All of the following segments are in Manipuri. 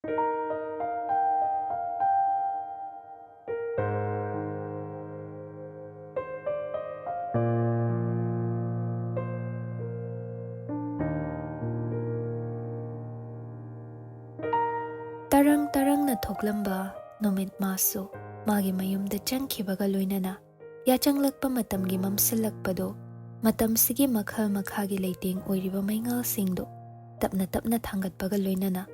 ꯇꯔꯪ-ꯇꯔꯪꯅ ꯊꯣꯛꯂꯝꯕ ꯅꯨꯃꯤꯠ ꯃꯥꯁꯨ ꯃꯥꯒꯤ ꯃꯌꯨꯝꯗ ꯆꯪꯈꯤꯕꯒ ꯂꯣꯏꯅꯅ ꯌꯥꯆꯪꯂꯛꯄ ꯃꯇꯝꯒꯤ ꯃꯝꯁꯤꯜꯂꯛꯄꯗꯣ ꯃꯇꯝꯁꯤꯒꯤ ꯃꯈꯜ ꯃꯈꯥꯒꯤ ꯂꯩꯇꯦꯡ ꯑꯣꯏꯔꯤꯕ ꯃꯩꯉꯥꯜꯁꯤꯡꯗꯣ ꯇꯞꯅ ꯇꯞꯅ ꯊꯥꯡꯒꯠꯄꯒ ꯂꯣꯏꯅꯅ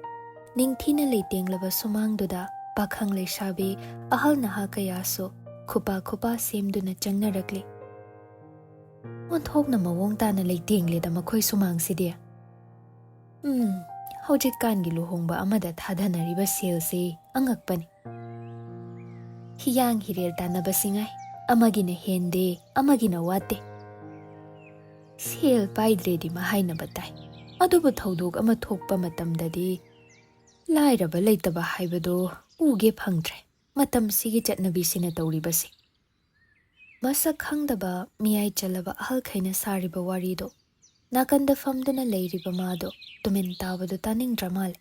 ꯅꯤꯡꯊꯤꯅ ꯂꯩꯇꯦꯡꯂꯕ ꯁꯨꯃꯥꯡꯗꯨꯗ ꯄꯥꯈꯪ ꯂꯩꯁꯥꯕꯤ ꯑꯍꯜ ꯅꯍꯥ ꯀꯌꯥꯁꯨ ꯈꯨꯄꯥ ꯈꯨꯄꯥ ꯁꯦꯝꯗꯨꯅ ꯆꯪꯅꯔꯛꯂꯤ꯫ ꯑꯣꯟꯊꯣꯛꯅ ꯃꯑꯣꯡ ꯇꯥꯅ ꯂꯩꯇꯦꯡꯂꯦꯗ ꯃꯈꯣꯏ ꯁꯨꯃꯥꯡꯁꯤꯗꯤ꯫ ꯍꯧꯖꯤꯛꯀꯥꯟꯒꯤ ꯂꯨꯍꯣꯡꯕ ꯑꯃꯗ ꯊꯥꯗꯅꯔꯤꯕ ꯁꯦꯜꯁꯤ ꯑꯉꯛꯄꯅꯤ꯫ ꯍꯤꯌꯥꯡ ꯍꯤꯔꯦꯜ ꯇꯥꯟꯅꯕꯁꯤꯉꯥꯏ ꯑꯃꯒꯤꯅ ꯍꯦꯟꯗꯦ ꯑꯃꯒꯤꯅ ꯋꯥꯠꯇꯦ꯫ ꯁꯦꯜ ꯄꯥꯏꯗ꯭ꯔꯦꯗꯤ ꯃꯍꯥꯏꯅꯕ ꯇꯥꯏ, ꯑꯗꯨꯕꯨ ꯊꯧꯗꯣꯛ ꯑꯃ ꯊꯣꯛꯄ ꯃꯇꯝꯗꯗꯤ ꯂꯥꯏꯔꯕ ꯂꯩꯇꯕ ꯍꯥꯏꯕꯗꯣ ꯎꯒꯦ ꯐꯪꯗ꯭ꯔꯦ ꯃꯇꯝꯁꯤꯒꯤ ꯆꯠꯅꯕꯤꯁꯤꯅ ꯇꯧꯔꯤꯕꯁꯤ꯫ ꯃꯁꯛ ꯈꯪꯗꯕ ꯃꯤꯌꯥꯏ ꯆꯜꯂꯕ ꯑꯍꯜꯈꯩꯅ ꯁꯥꯔꯤꯕ ꯋꯥꯔꯤꯗꯣ ꯅꯥꯀꯟꯗ ꯐꯝꯗꯨꯅ ꯂꯩꯔꯤꯕ ꯃꯥꯗꯣ ꯇꯨꯃꯤꯟ ꯇꯥꯕꯗꯣ ꯇꯥꯅꯤꯡꯗ꯭ꯔ ꯃꯥꯜꯂꯦ꯫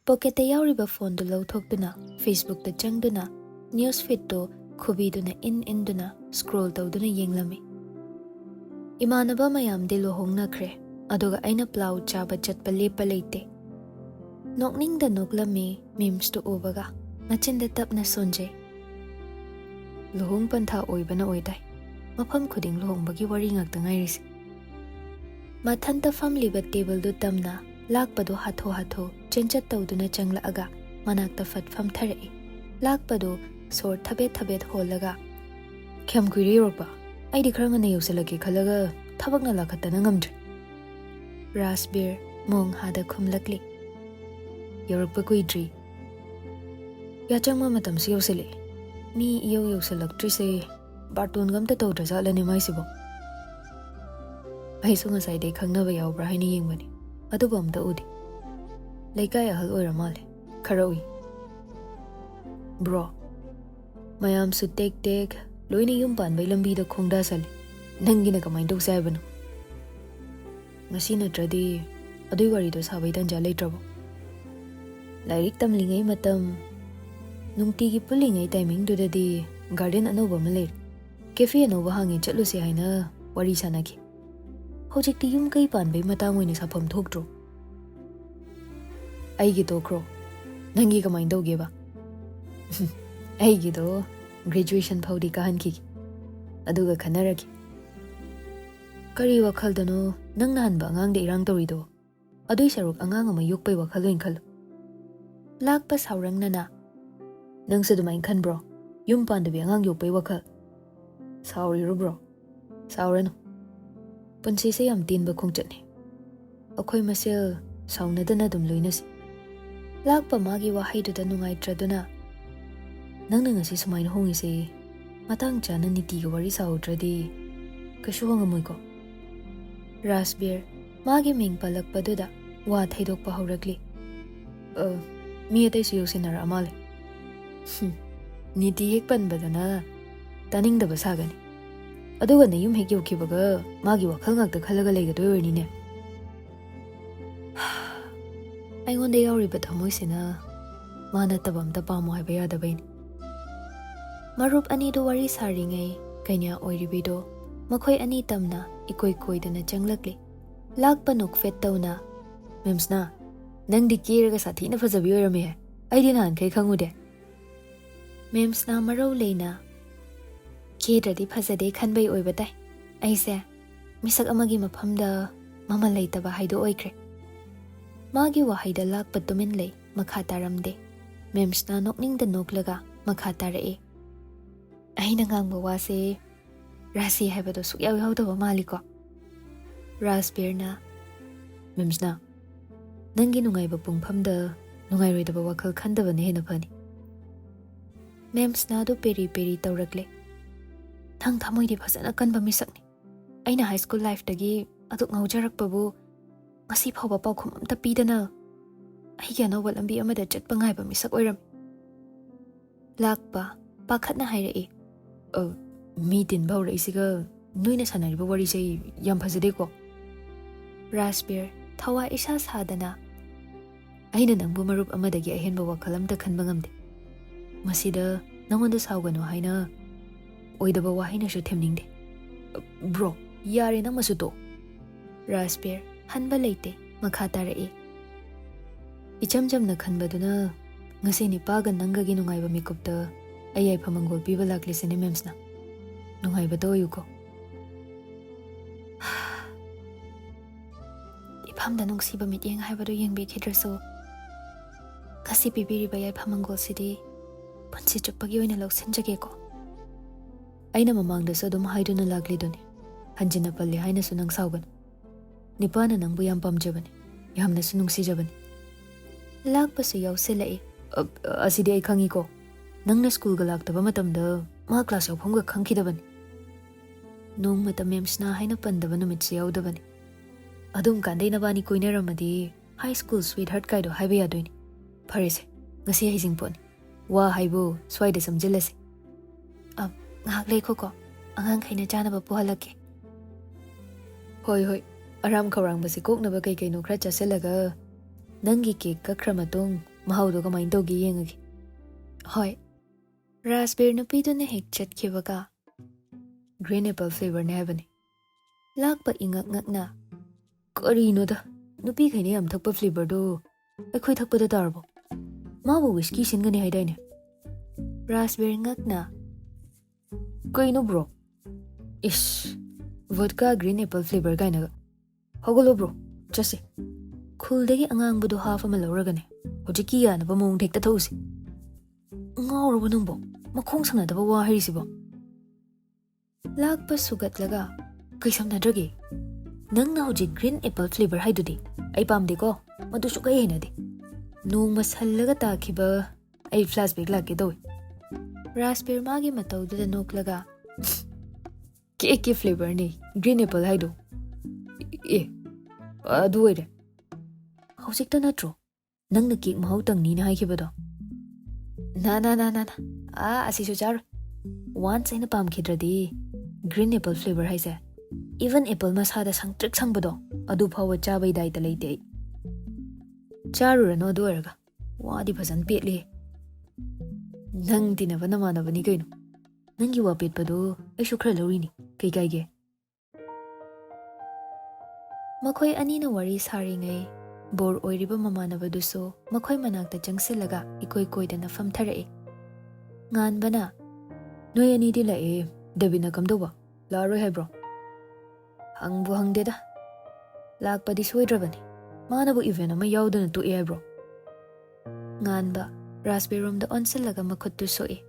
ꯄꯣꯀꯦꯠꯇ ꯌꯥꯎꯔꯤꯕ ꯐꯣꯟꯗꯨ ꯂꯧꯊꯣꯛꯇꯨꯅ ꯐꯦꯁꯕꯨꯛꯇ ꯆꯪꯗꯨꯅ ꯅ꯭ꯌꯨꯁ ꯐꯤꯗꯇꯣ ꯈꯨꯕꯤꯗꯨꯅ ꯏꯟꯗꯨꯅ ꯁ꯭ꯀ꯭ꯔꯣꯜ ꯇꯧꯗꯨꯅ ꯌꯦꯡꯂꯝꯃꯤ꯫ ꯏꯃꯥꯟꯅꯕ ꯃꯌꯥꯝꯗꯤ ꯂꯨꯍꯣꯡꯅꯈ꯭ꯔꯦ, ꯑꯗꯨꯒ ꯑꯩꯅ ꯄ꯭ꯂꯥꯎ ꯆꯥꯕ ꯆꯠꯄ ꯂꯦꯞꯄ ꯂꯩꯇꯦ꯫ ꯅꯣꯛꯅꯤꯡꯗ ꯅꯣꯛꯂꯝꯃꯤ ꯃꯤꯝꯁꯇꯨ ꯎꯕꯒ ꯃꯆꯤꯟꯗ ꯇꯞꯅ ꯁꯣꯟꯖꯩ꯫ ꯂꯨꯍꯣꯡ ꯄꯟꯊꯥ ꯑꯣꯏꯕꯅ ꯑꯣꯏꯗꯥꯏ, ꯃꯐꯝ ꯈꯨꯗꯤꯡ ꯂꯨꯍꯣꯡꯕꯒꯤ ꯋꯥꯔꯤ ꯉꯥꯛꯇ ꯉꯥꯏꯔꯤꯁꯦ꯫ ꯃꯊꯟꯇ ꯐꯝꯂꯤꯕ ꯇꯦꯕꯜꯗꯨ ꯇꯝꯅ ꯂꯥꯛꯄꯗꯣ ꯍꯥꯊꯨ ꯍꯥꯊꯨ ꯆꯦꯟꯆꯠ ꯇꯧꯗꯨꯅ ꯆꯪꯂꯛꯑꯒ ꯃꯅꯥꯛꯇ ꯐꯠ ꯐꯝꯊꯔꯛꯏ꯫ ꯂꯥꯛꯄꯗꯣ ꯁꯣꯔ ꯊꯕꯦꯠ ꯊꯕꯦꯠ ꯍꯣꯜꯂꯒ, "ꯀꯌꯥꯝ ꯀꯨꯏꯔꯦ ꯌꯧꯔꯛꯄ? ꯑꯩꯗꯤ ꯈꯔ ꯉꯟꯅ ꯌꯧꯁꯤꯜꯂꯛꯀꯦ ꯈꯜꯂꯒ ꯊꯕꯛꯅ ꯂꯥꯛꯈꯠꯇꯅ ꯉꯝꯗ꯭ꯔꯦ"꯫ ꯔꯥꯁꯕꯤꯔ ꯃꯣꯡ ꯍꯥꯗ ꯈꯨꯝꯂꯛꯂꯤ꯫ "ꯌꯧꯔꯛꯄ ꯀꯨꯏꯗ꯭ꯔꯤ, ꯌꯥꯆꯪꯕ ꯃꯇꯝꯁꯤ ꯌꯧꯁꯤꯜꯂꯛꯑꯦ꯫ ꯃꯤ ꯏꯌꯧ ꯌꯧꯁꯤꯜꯂꯛꯇ꯭ꯔꯤꯁꯦ ꯕꯥꯔꯇꯣꯟꯒ ꯑꯝꯇ ꯇꯧꯗ꯭ꯔꯖꯥꯠꯂꯅꯦ ꯃꯥꯏꯁꯤꯕꯣ? ꯑꯩꯁꯨ ꯉꯁꯥꯏꯗꯩ ꯈꯪꯅꯕ ꯌꯥꯎꯕ꯭ꯔꯥ ꯍꯥꯏꯅ ꯌꯦꯡꯕꯅꯤ, ꯑꯗꯨꯕꯨ ꯑꯝꯇ ꯎꯗꯦ꯫ ꯂꯩꯀꯥꯏ ꯑꯍꯜ ꯑꯣꯏꯔ ꯃꯥꯜꯂꯦ, ꯈꯔ ꯎꯏ꯫ ꯕ꯭ꯔꯣ, ꯃꯌꯥꯝꯁꯨ ꯇꯦꯛ ꯇꯦꯛ ꯂꯣꯏꯅ ꯌꯨꯝ ꯄꯥꯟꯕꯩ ꯂꯝꯕꯤꯗ ꯈꯣꯡꯗꯥꯁꯜꯂꯦ꯫ ꯅꯪꯒꯤꯅ ꯀꯃꯥꯏꯅ ꯇꯧꯁꯦ ꯍꯥꯏꯕꯅꯣ? ꯉꯁꯤ ꯅꯠꯇ꯭ꯔꯗꯤ ꯑꯗꯨꯏ ꯋꯥꯔꯤꯗꯣ ꯁꯥꯕꯩ ꯇꯟꯖꯥ ꯂꯩꯇ꯭ꯔꯕꯣ? ꯂꯥꯏꯔꯤꯛ ꯇꯝꯂꯤꯉꯩ ꯃꯇꯝ, ꯅꯨꯡꯇꯤꯒꯤ ꯄꯨꯜꯂꯤꯉꯩ ꯇꯥꯏꯃꯤꯡꯗꯨꯗꯗꯤ ꯒꯥꯔꯗꯦꯟ ꯑꯅꯧꯕ ꯑꯃ ꯂꯩꯔꯦ, ꯀꯦꯐꯦ ꯑꯅꯧꯕ ꯍꯥꯡꯉꯦ ꯆꯠꯂꯨꯁꯦ ꯍꯥꯏꯅ ꯋꯥꯔꯤ ꯁꯥꯟꯅꯈꯤ꯫ ꯍꯧꯖꯤꯛꯇꯤ ꯌꯨꯝ ꯀꯩ ꯄꯥꯟꯕꯩ ꯃꯇꯥꯡ ꯑꯣꯏꯅ ꯁꯥꯐꯝ ꯊꯣꯛꯇ꯭ꯔꯣ? ꯑꯩꯒꯤ ꯇꯣꯛꯈ꯭ꯔꯣ, ꯅꯪꯒꯤ ꯀꯃꯥꯏꯅ ꯇꯧꯒꯦꯕ? ꯑꯩꯒꯤꯗꯣ ꯒ꯭ꯔꯦꯖꯨꯑꯦꯁꯟ ꯐꯥꯎꯗꯤ ꯀꯥꯍꯟꯈꯤꯒꯦ, ꯑꯗꯨꯒ ꯈꯟꯅꯔꯒꯦ꯫ ꯀꯔꯤ ꯋꯥꯈꯜꯗꯅꯣ ꯅꯪ ꯅꯍꯥꯟꯕ ꯑꯉꯥꯡꯗ ꯏꯔꯥꯡ ꯇꯧꯔꯤꯗꯣ? ꯑꯗꯨꯏ ꯁꯔꯨꯛ ꯑꯉꯥꯡ ꯑꯃ ꯌꯣꯛꯄꯩ ꯋꯥꯈꯜ ꯑꯣꯏꯅ ꯈꯜꯂꯨ꯫ ꯂꯥꯛꯄ ꯁꯥꯎꯔꯪꯅꯅ, "ꯅꯪꯁꯨ ꯑꯗꯨꯃꯥꯏꯅ ꯈꯟꯕ꯭ꯔꯣ? ꯌꯨꯝ ꯄꯥꯟꯗꯕꯤ ꯑꯉꯥꯡ ꯌꯣꯛꯄꯩ ꯋꯥꯈꯜ? ꯁꯥꯎꯔꯤꯔꯣ ꯕ꯭ꯔꯣ? ꯁꯥꯎꯔꯅꯨ, ꯄꯨꯟꯁꯤꯁꯦ ꯌꯥꯝ ꯇꯦꯟꯕ ꯈꯣꯡꯆꯠꯅꯤ꯫ ꯑꯩꯈꯣꯏ ꯃꯁꯦꯜ ꯁꯥꯎꯅꯗꯅ ꯑꯗꯨꯝ ꯂꯣꯏꯅꯁꯤ"꯫ ꯂꯥꯛꯄ ꯃꯥꯒꯤ ꯋꯥꯍꯩꯗꯨꯗ ꯅꯨꯡꯉꯥꯏꯇ꯭ꯔꯗꯨꯅ, "ꯅꯪꯅ ꯉꯁꯤ ꯁꯨꯃꯥꯏꯅ ꯍꯣꯡꯉꯤꯁꯦ ꯃꯇꯥꯡ ꯆꯥꯅ ꯅꯤꯇꯤꯒ ꯋꯥꯔꯤ ꯁꯥꯍꯧꯗ꯭ꯔꯗꯤ ꯀꯩꯁꯨ ꯍꯣꯡꯉꯝꯃꯣꯏꯀꯣ"꯫ ꯔꯥꯁꯕꯤꯔ ꯃꯥꯒꯤ ꯃꯤꯡ ꯄꯜꯂꯛꯄꯗꯨꯗ ꯋꯥ ꯊꯩꯗꯣꯛꯄ ꯍꯧꯔꯛꯂꯤ꯫ "ꯃꯤ ꯑꯇꯩꯁꯨ ꯌꯧꯁꯤꯟꯅꯔꯛꯑ ꯃꯥꯜꯂꯦ"꯫ ꯅꯤꯇꯤ ꯍꯦꯛ ꯄꯟꯕꯗꯅ ꯇꯥꯅꯤꯡꯗꯕ ꯁꯥꯒꯅꯤ, ꯑꯗꯨꯒ ꯅꯌꯨꯝ ꯍꯦꯛ ꯌꯧꯈꯤꯕꯒ ꯃꯥꯒꯤ ꯋꯥꯈꯜ ꯉꯥꯛꯇ ꯈꯜꯂꯒ ꯂꯩꯒꯗꯣꯏ ꯑꯣꯏꯔꯅꯤꯅꯦ꯫ ꯑꯩꯉꯣꯟꯗ ꯌꯥꯎꯔꯤꯕ ꯊꯃꯣꯏꯁꯤꯅ ꯃꯥ ꯅꯠꯇꯕ ꯑꯝꯇ ꯄꯥꯝꯃꯣ ꯍꯥꯏꯕ ꯌꯥꯗꯕꯩꯅꯤ꯫ ꯃꯔꯨꯞ ꯑꯅꯤꯗꯨ ꯋꯥꯔꯤ ꯁꯥꯔꯤꯉꯩ ꯀꯩꯅ꯭ꯌꯥ ꯑꯣꯏꯔꯤꯕꯤꯗꯣ ꯃꯈꯣꯏ ꯑꯅꯤ ꯇꯝꯅ ꯏꯀꯣꯏ ꯀꯣꯏꯗꯅ ꯆꯪꯂꯛꯂꯤ꯫ ꯂꯥꯛꯄ ꯅꯣꯛꯐꯦꯠ ꯇꯧꯅ, "ꯃꯦꯝꯁꯅꯥ, ꯅꯪꯗꯤ ꯀꯦꯔꯒ ꯁꯥꯊꯤꯅ ꯐꯖꯕꯤ ꯑꯣꯏꯔꯝꯃꯦ, ꯑꯩꯗꯤ ꯅꯍꯥꯟꯈꯩ ꯈꯪꯉꯨꯗꯦ"꯫ ꯃꯦꯝꯁꯅꯥ ꯃꯔꯧ ꯂꯩꯅ, "ꯀꯦꯗ꯭ꯔꯗꯤ ꯐꯖꯗꯦ ꯈꯟꯕꯩ ꯑꯣꯏꯕ ꯇꯥꯏ꯫ ꯑꯩꯁꯦ ꯃꯤꯁꯛ ꯑꯃꯒꯤ ꯃꯐꯝꯗ ꯃꯃꯜ ꯂꯩꯇꯕ ꯍꯥꯏꯗꯣ ꯑꯣꯏꯈ꯭ꯔꯦ"꯫ ꯃꯥꯒꯤ ꯋꯥꯍꯩꯗ ꯂꯥꯛꯄ ꯇꯨꯃꯤꯟ ꯂꯩ, ꯃꯈꯥ ꯇꯥꯔꯝꯗꯦ꯫ ꯃꯦꯝꯁꯅꯥ ꯅꯣꯛꯅꯤꯡꯗ ꯅꯣꯛꯂꯒ ꯃꯈꯥ ꯇꯥꯔꯛꯏ꯫ "ꯑꯩꯅ ꯉꯥꯡꯕ ꯋꯥꯁꯦ ꯔꯥꯁꯤ ꯍꯥꯏꯕꯗꯣ ꯁꯨꯛꯌꯥꯎ ꯌꯥꯎꯗꯕ ꯃꯥꯜꯂꯤꯀꯣ"꯫ ꯔꯥꯁꯕꯤꯔꯅ, "ꯃꯦꯝꯁꯅꯥ, ꯅꯪꯒꯤ ꯅꯨꯡꯉꯥꯏꯕ ꯄꯨꯡꯐꯝꯗ ꯅꯨꯡꯉꯥꯏꯔꯣꯏꯗꯕ ꯋꯥꯈꯜ ꯈꯟꯗꯕꯅ ꯍꯦꯟꯅ ꯐꯅꯤ"꯫ ꯃꯦꯝꯁꯅꯥꯗꯨ ꯄꯦꯔꯤ ꯄꯦꯔꯤ ꯇꯧꯔꯛꯂꯦ꯫ "ꯅꯪ ꯊꯃꯣꯏꯗꯤ ꯐꯖꯅ ꯀꯟꯕ ꯃꯤꯁꯛꯅꯤ꯫ ꯑꯩꯅ ꯍꯥꯏ ꯁ꯭ꯀꯨꯜ ꯂꯥꯏꯐꯇꯒꯤ ꯑꯗꯨꯛ ꯉꯥꯎꯖꯔꯛꯄꯕꯨ ꯉꯁꯤ ꯐꯥꯎꯕ ꯄꯥꯎꯈꯨꯝ ꯑꯝꯇ ꯄꯤꯗꯅ ꯑꯩꯒꯤ ꯑꯅꯧꯕ ꯂꯝꯕꯤ ꯑꯃꯗ ꯆꯠꯄ ꯉꯥꯏꯕ ꯃꯤꯁꯛ ꯑꯣꯏꯔꯝꯃꯤ"꯫ ꯂꯥꯛꯄ ꯄꯥꯈꯠꯅ ꯍꯥꯏꯔꯛꯏ꯫ "ꯃꯤ ꯇꯤꯟꯕ ꯍꯧꯔꯛꯏꯁꯤꯒ ꯅꯣꯏꯅ ꯁꯥꯟꯅꯔꯤꯕ ꯋꯥꯔꯤꯁꯦ ꯌꯥꯝ ꯐꯖꯗꯦꯀꯣ"꯫ ꯔꯥꯁꯕꯤꯔ ꯊꯋꯥꯏ ꯏꯁꯥ ꯁꯥꯗꯅ, ꯑꯩꯅ ꯅꯪꯕꯨ ꯃꯔꯨꯞ ꯑꯃꯗꯒꯤ ꯑꯍꯦꯟꯕ ꯋꯥꯈꯜ ꯑꯝꯇ ꯈꯟꯕ ꯉꯝꯗꯦ. ꯃꯁꯤꯗ ꯅꯪꯉꯣꯟꯗ ꯁꯥꯎꯒꯅꯨ ꯍꯥꯏꯅ ꯑꯣꯏꯗꯕ ꯋꯥꯍꯩꯅꯁꯨ ꯊꯦꯝꯅꯤꯡꯗꯦ. ꯕ꯭ꯔꯣ, ꯌꯥꯔꯦ ꯅꯪꯃꯁꯨ ꯇꯣ. ꯔꯥꯖꯕꯤꯔ ꯍꯟꯕ ꯂꯩꯇꯦ ꯃꯈꯥ ꯇꯥꯔꯛꯏ. ꯏꯆꯝ ꯆꯝꯅ ꯈꯟꯕꯗꯨꯅ ngasi nipaga nangagi nungaiba mikupta ai yaiphamangol piba laklisene memsna. Nungaiba to yuko. Iphamda nungsiba mityeng haibado yengbi khidraso. Ngasi pibiriba yaiphamangol sidi punsi chuppagi oina loksinjage ko. Aina mamangdasu adum haiduna lakliduni. Hanjina palli hainasu nang saugan. Nipana nangbu yam pamjabani. Yamnasu nungsijabani. Lakpasu yausilai. Asidi ai khangi ko. Nangna school ga laktaba matamda ma class yauphamga khangkhidabani. Nong matam memsna haina pandaba numitsi yaudabani. Adum kandai nabani koinaramadi high school sweetheart kaido haiba yadoini. Pharise ngasi haijingponi. Wa haibo swaida samjilase. Ngahak leikho ko. Angang khaina janaba puhalake. Hoi aram khawrang basi koknaba kai kai no khra chaselaga nangi cake ka khramatong mahaudo kamain togi yengagi. Hoi. Raspberry nupiduna hek chatkibaga green apple flavor ne habani. Lakpa ingak ngakna karino da nupi khaine am thakpa flavor do akhoi thakpa da tarbo. Mabu whiskey singani haidaine. Raspberry ngakna kaino bro. Ish. Vodka green apple flavor kaina. Hogolo bro. Chase. Khul-dagi angangbudu half ama lauragane. Hojiki yanaba mong thekta thausi. Ngawrabo nungbo. Makhong sangnadaba wa hairisibo. Lakpa sugatlaga kaisamnadrage. Nangna hojik green apple flavor haidudi. Ai pamde ko. Madusu kai henade. Nung mashallaga takhiba ai flashback lake dawi. Raspberry magi mataududa noklaga. Cake flavor ni green apple haido. Adu oire. Hojikta natro. Nangna cake mahau tangni na haikibado. Na. Asisu charo. Once aina pamkhidradi green apple flavor haise. Even apple masada sangtrik sangbado. Adu phawa chabai daita leite. Charurano adu oiraga. Wadi phazan petli. Nang tinaba namanabani kaino. Nangi wa petpado aishu khra laurini. Kai kaige. Makhoi anina wari saringai. Bor oiriba mamanabaduso makhoi manakta changsilaga ikoi koidana famtharai. Nganbana noi ani di lae Davina kamdoba laroi haibro. Hangbu hangdeda. Lakpadi soidrabani. Manabu event ama yaudana tu haibro. Nganba Raspberry room da onsilaga makhuttu soi.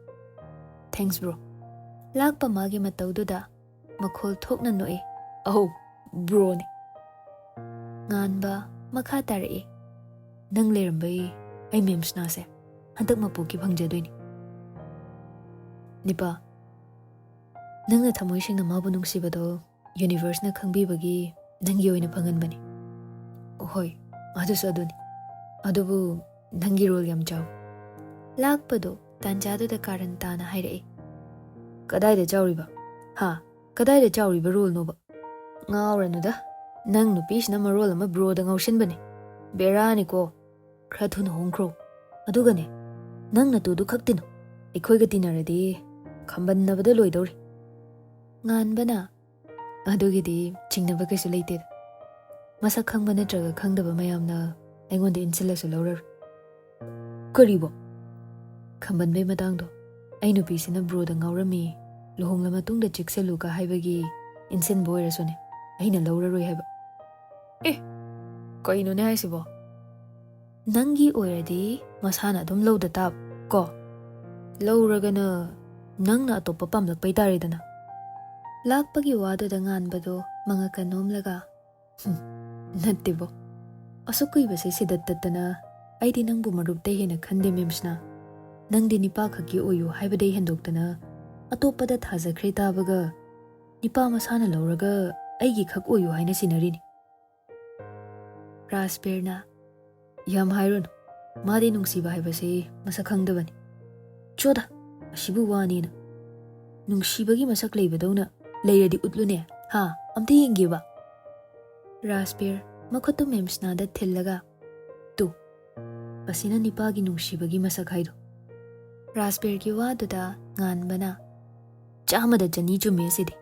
Thanks bro. Lakpa magi mataududa makhol thokna noi. Oh bro ni. Nganba makha tarai. Nang lerambai ai memsna se hantak mapuki phangjadoini. Nipa nangna thamoi singna mabu nungsibado universe na khangbibagi nangi oina phanganbani. Hoi adusu aduni. Adubu nangi role yam chaw. Lakpado tanjadu da karan tana hairai. Kadai da chawriba? Ha, kadai da chawriba role no ba? Ngawranuda. Nang nupisna marol ama bro da ngawshinbani. Berani ko. Khra thuna hongkro. Adugane. Nang na tudu khaktino. Ikhoiga tinaradi khambannabada loidori. Nganbana. Adugidi chingnaba kaisu leite. Masak khangba natraga khangdaba mayamna aingonda insilasu laurar. Karibo. Khambanbai matangdo. Ai nupisina bro da ngawrami. Luhongla matungda chikseluka haibagi insin boirasone. Aina lauraroi haiba. Kaino ne haisibo? Nangi oiradi masana adum lauda tab ko. Lauragana nangna atopa pamlakpai taridana. Lakpagi wado da nganbado mga kanomlaga. Nattibo. Asukui basi sidatatana aidi nangbu marupte hena khande memsna. Nangdi nipa khaki oyu haibadai hendoktana atopada thajakre tabaga nipa masana lauraga aigi khak oyu haina sinarini. Raspberry na yam hairon madi nungsiba haibase masak khangdabani. Choda asibu wani na nungsibagi masak leibadona leiradi utlune ha amte yengiba. Raspberry makhotu memsna da thillaga tu ꯑꯁꯤꯅ ꯅꯤꯄꯥꯒꯤ ꯅꯨꯡꯁꯤꯕꯒꯤ ꯃꯁꯛ ꯍꯥꯏꯗꯣ꯫ ꯔꯥꯖꯕꯤꯔꯒꯤ ꯋꯥꯗꯨꯗ ꯉꯥꯟꯕꯅ ꯆꯥꯝꯃꯗ ꯆꯅꯤ ꯆꯨꯝꯃꯦ ꯁꯤꯗꯤ꯫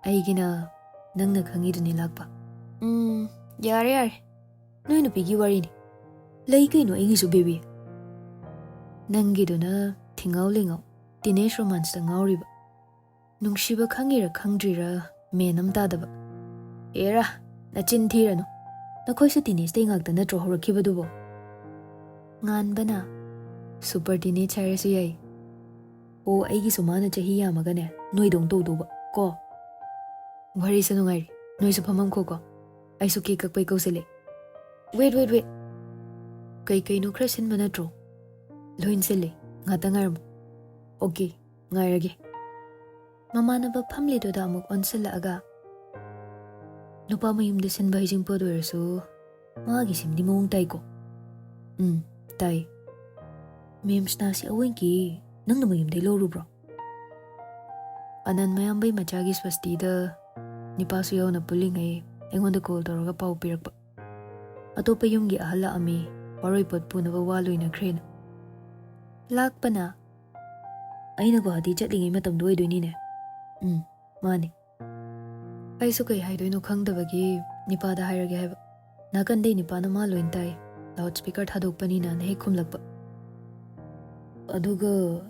ꯑꯩꯒꯤꯅ ꯅꯪꯅ ꯈꯪꯉꯤꯗꯨꯅꯤ ꯂꯥꯛꯄ꯫ ꯌꯥꯔꯦ ꯌꯥꯔꯦ, ꯅꯣꯏ ꯅꯨꯄꯤꯒꯤ ꯋꯥꯔꯤꯅꯤ, ꯂꯩ ꯀꯩꯅꯣ ꯑꯩꯒꯤꯁꯨ ꯕꯦꯕꯤ꯫ ꯅꯪꯒꯤꯗꯨꯅ ꯊꯤꯉꯥꯎ ꯂꯩꯉꯥꯎ ꯇꯤꯅꯦꯖ ꯔꯣꯃꯥꯟꯁꯇ ꯉꯥꯎꯔꯤꯕ, ꯅꯨꯡꯁꯤꯕ ꯈꯪꯉꯤꯔ ꯈꯪꯗ꯭ꯔꯤꯔ ꯃꯦꯟ ꯑꯃ ꯇꯥꯗꯕ꯫ ꯑꯦꯔꯥ, ꯅꯆꯤꯟ ꯊꯤꯔꯅꯨ, ꯅꯈꯣꯏꯁꯨ ꯇꯤꯅꯦꯖꯇꯩ ꯉꯥꯛꯇ ꯅꯠꯇ꯭ꯔꯣ ꯍꯧꯔꯛꯈꯤꯕꯗꯨꯕꯣ? ꯉꯥꯟꯕꯅ ꯁꯨꯄꯔ ꯇꯤꯅꯦꯖ ꯍꯥꯏꯔꯁꯨ ꯌꯥꯏ꯫ ꯑꯣ, ꯑꯩꯒꯤꯁꯨ ꯃꯥꯅ ꯆꯍꯤ ꯌꯥꯝꯃꯒꯅꯦ ꯅꯣꯏꯗꯧ ꯇꯧꯗꯧꯕ ꯀꯣ꯫ ꯋꯥꯔꯤꯁꯦ ꯅꯨꯡꯉꯥꯏꯔꯤ, ꯅꯣꯏꯁꯨ ꯐꯝꯃꯝꯈꯣꯀꯣ, ꯑꯩꯁꯨ ꯀꯦꯛ ꯀꯛꯄꯩ ꯀꯧꯁꯤꯜꯂꯦ꯫ ꯋꯦꯠ, ꯀꯩꯀꯩꯅꯣ ꯈꯔ ꯁꯤꯟꯕ ꯅꯠꯇ꯭ꯔꯣ? ꯂꯣꯏꯅ ꯁꯤꯜꯂꯦ, ꯉꯥꯛꯇ ꯉꯥꯏꯔꯝꯃꯣ꯫ ꯑꯣꯀꯦ, ꯉꯥꯏꯔꯒꯦ꯫ ꯃꯃꯥꯟꯅꯕ ꯐꯝꯂꯤꯗꯨꯗ ꯑꯃꯨꯛ ꯑꯣꯟꯁꯤꯜꯂꯛꯑꯒ, ꯅꯨꯄꯥ ꯃꯌꯨꯝꯗ ꯁꯤꯟꯕ ꯍꯩꯖꯤꯡꯄꯣꯠ ꯑꯣꯏꯔꯁꯨ ꯃꯥꯒꯤ ꯁꯤꯝꯗꯤ ꯃꯑꯣꯡ ꯇꯥꯏꯀꯣ? ꯇꯥꯏ꯫ ꯃꯦꯝꯁꯅꯥꯁꯤ ꯑꯋꯣꯏꯡꯀꯤ ꯅꯪꯅ ꯃꯌꯨꯝꯗꯩ ꯂꯧꯔꯨꯕ꯭ꯔꯣ? ꯑꯅꯟ ꯃꯌꯥꯝꯕꯩ ꯃꯆꯥꯒꯤ ꯁ꯭ꯋꯥꯁꯇꯤꯗ ꯅꯤꯄꯥꯁꯨ ꯌꯥꯎꯅ ꯄꯨꯜꯂꯤꯉꯩ ꯑꯩꯉꯣꯟꯗ ꯀꯣꯜ ꯇꯧꯔꯒ ꯄꯥꯎ ꯄꯤꯔꯛꯄ, ꯑꯇꯣꯞꯄ ꯌꯨꯝꯒꯤ ꯑꯍꯜ ꯂꯥꯛꯑꯝꯃꯤ, ꯋꯥꯔꯣꯏꯄꯣꯠ ꯄꯨꯅꯕ ꯋꯥ ꯂꯣꯏꯅꯈ꯭ꯔꯦꯅ꯫ ꯂꯥꯛꯄꯅ ꯑꯩꯅ ꯒꯨꯋꯥꯍꯥꯇꯤ ꯆꯠꯂꯤꯉꯩ ꯃꯇꯝꯗꯣ ꯑꯣꯏꯗꯣꯏꯅꯤꯅꯦ꯫ ꯃꯥꯅꯤ꯫ ꯑꯩꯁꯨ ꯀꯩ ꯍꯥꯏꯗꯣꯏꯅꯣ ꯈꯪꯗꯕꯒꯤ ꯅꯤꯄꯥꯗ ꯍꯥꯏꯔꯒꯦ ꯍꯥꯏꯕ, ꯅꯥꯀꯟꯗꯩ ꯅꯤꯄꯥꯅ ꯃꯥ ꯂꯣꯏꯅ ꯇꯥꯏ, ꯂꯥꯎꯠ ꯁ꯭ꯄꯤꯀꯔ ꯊꯥꯗꯣꯛꯄꯅꯤꯅ ꯍꯦꯛ ꯈꯨꯝꯂꯛꯄ꯫ ꯑꯗꯨꯒ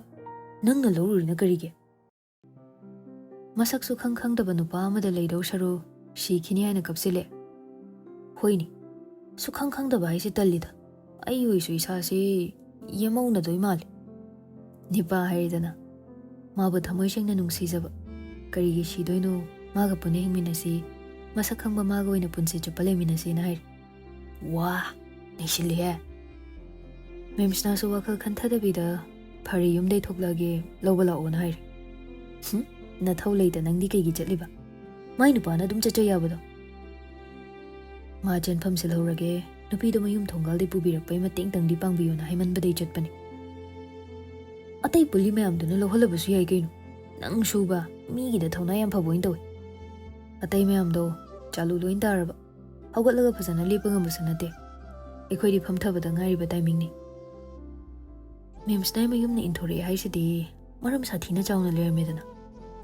ꯅꯪꯅ ꯂꯧꯔꯨꯔꯤꯅ ꯀꯔꯤꯒꯤ? ꯃꯁꯛꯁꯨ ꯈꯪꯗꯕ ꯅꯨꯄꯥ ꯑꯃꯗ ꯂꯩꯗꯧ ꯁꯔꯨ ꯁꯤꯈꯤꯅꯤ ꯍꯥꯏꯅ ꯀꯞꯁꯤꯜꯂꯦ꯫ ꯍꯣꯏꯅꯤ, ꯈꯪꯗꯕ ꯍꯥꯏꯁꯦ ꯇꯜꯂꯤꯗ, ꯑꯩ ꯑꯣꯏꯁꯨ ꯏꯁꯥꯁꯦ ꯌꯦꯃꯧꯅꯗꯣꯏ ꯃꯥꯜꯂꯤ꯫ ꯅꯤꯄꯥ ꯍꯥꯏꯔꯤꯗꯅ, ꯃꯥꯕꯨ ꯊꯃꯣꯏ ꯁꯦꯡꯅ ꯅꯨꯡꯁꯤꯖꯕ, ꯀꯔꯤꯒꯤ ꯁꯤꯗꯣꯏꯅꯣ, ꯃꯥꯒ ꯄꯨꯟꯅ ꯍꯤꯡꯃꯤꯟꯅꯁꯤ, ꯃꯁꯛ ꯈꯪꯕ ꯃꯥꯒ ꯑꯣꯏꯅ ꯄꯨꯟꯁꯤ ꯆꯨꯞꯄ ꯂꯩꯃꯤꯟꯅꯁꯤꯅ ꯍꯥꯏꯔꯤ꯫ ꯋꯥ, ꯅꯩꯁꯤꯜꯂꯤꯍꯦ꯫ ꯃꯦꯝꯁꯅꯥꯁꯨ ꯋꯥꯈꯜ ꯈꯟꯊꯗꯕꯤꯗ ꯐꯔꯦ ꯌꯨꯝꯗꯩ ꯊꯣꯛꯂꯛꯑꯒꯦ, ꯂꯧꯕ ꯂꯥꯛꯑꯣꯅ ꯍꯥꯏꯔꯤ꯫ ꯅꯊꯧ ꯂꯩꯇ ꯅꯪꯗꯤ ꯀꯩꯒꯤ ꯆꯠꯂꯤꯕ? ꯃꯥꯏ ꯅꯨꯄꯥꯅ ꯑꯗꯨꯝ ꯆꯠꯆ ꯌꯥꯕꯗꯣ꯫ ꯃꯥ ꯆꯦꯟꯐꯝ ꯁꯤꯜꯍꯧꯔꯒꯦ, ꯅꯨꯄꯤꯗꯣ ꯃꯌꯨꯝ ꯊꯣꯡꯒꯥꯜꯗꯩ ꯄꯨꯕꯤꯔꯛꯄꯩ ꯃꯇꯦꯡꯇꯪꯗꯤ ꯄꯥꯡꯕꯤꯌꯣꯅ ꯍꯥꯏꯃꯟꯕꯗꯩ ꯆꯠꯄꯅꯤ꯫ ꯑꯇꯩ ꯄꯨꯜꯂꯤ ꯃꯌꯥꯝꯗꯨꯅ ꯂꯧꯍꯜꯂꯕꯁꯨ ꯌꯥꯏ ꯀꯩꯅꯣ, ꯅꯪ ꯁꯨꯕ ꯃꯤꯒꯤꯗ ꯊꯧꯅꯥ ꯌꯥꯝ ꯐꯕ ꯑꯣꯏꯅ ꯇꯧꯏ꯫ ꯑꯇꯩ ꯃꯌꯥꯝꯗꯣ ꯆꯥꯂꯨ ꯂꯣꯏ ꯇꯥꯔꯕ, ꯍꯧꯒꯠꯂꯒ ꯐꯖꯅ ꯂꯦꯞꯄ ꯉꯝꯕꯁꯨ ꯅꯠꯇꯦ, ꯑꯩꯈꯣꯏꯗꯤ ꯐꯝꯊꯕꯗ ꯉꯥꯏꯔꯤꯕ ꯇꯥꯏꯃꯤꯡꯅꯤ꯫ ꯃꯦꯝꯁꯅꯥꯏ ꯃꯌꯨꯝꯅ ꯏꯟꯊꯣꯔꯛꯑꯦ ꯍꯥꯏꯁꯤꯗꯤ ꯃꯔꯝ ꯁꯥꯊꯤꯅ ꯆꯥꯎꯅ ꯂꯩꯔꯝꯃꯦꯗꯅ,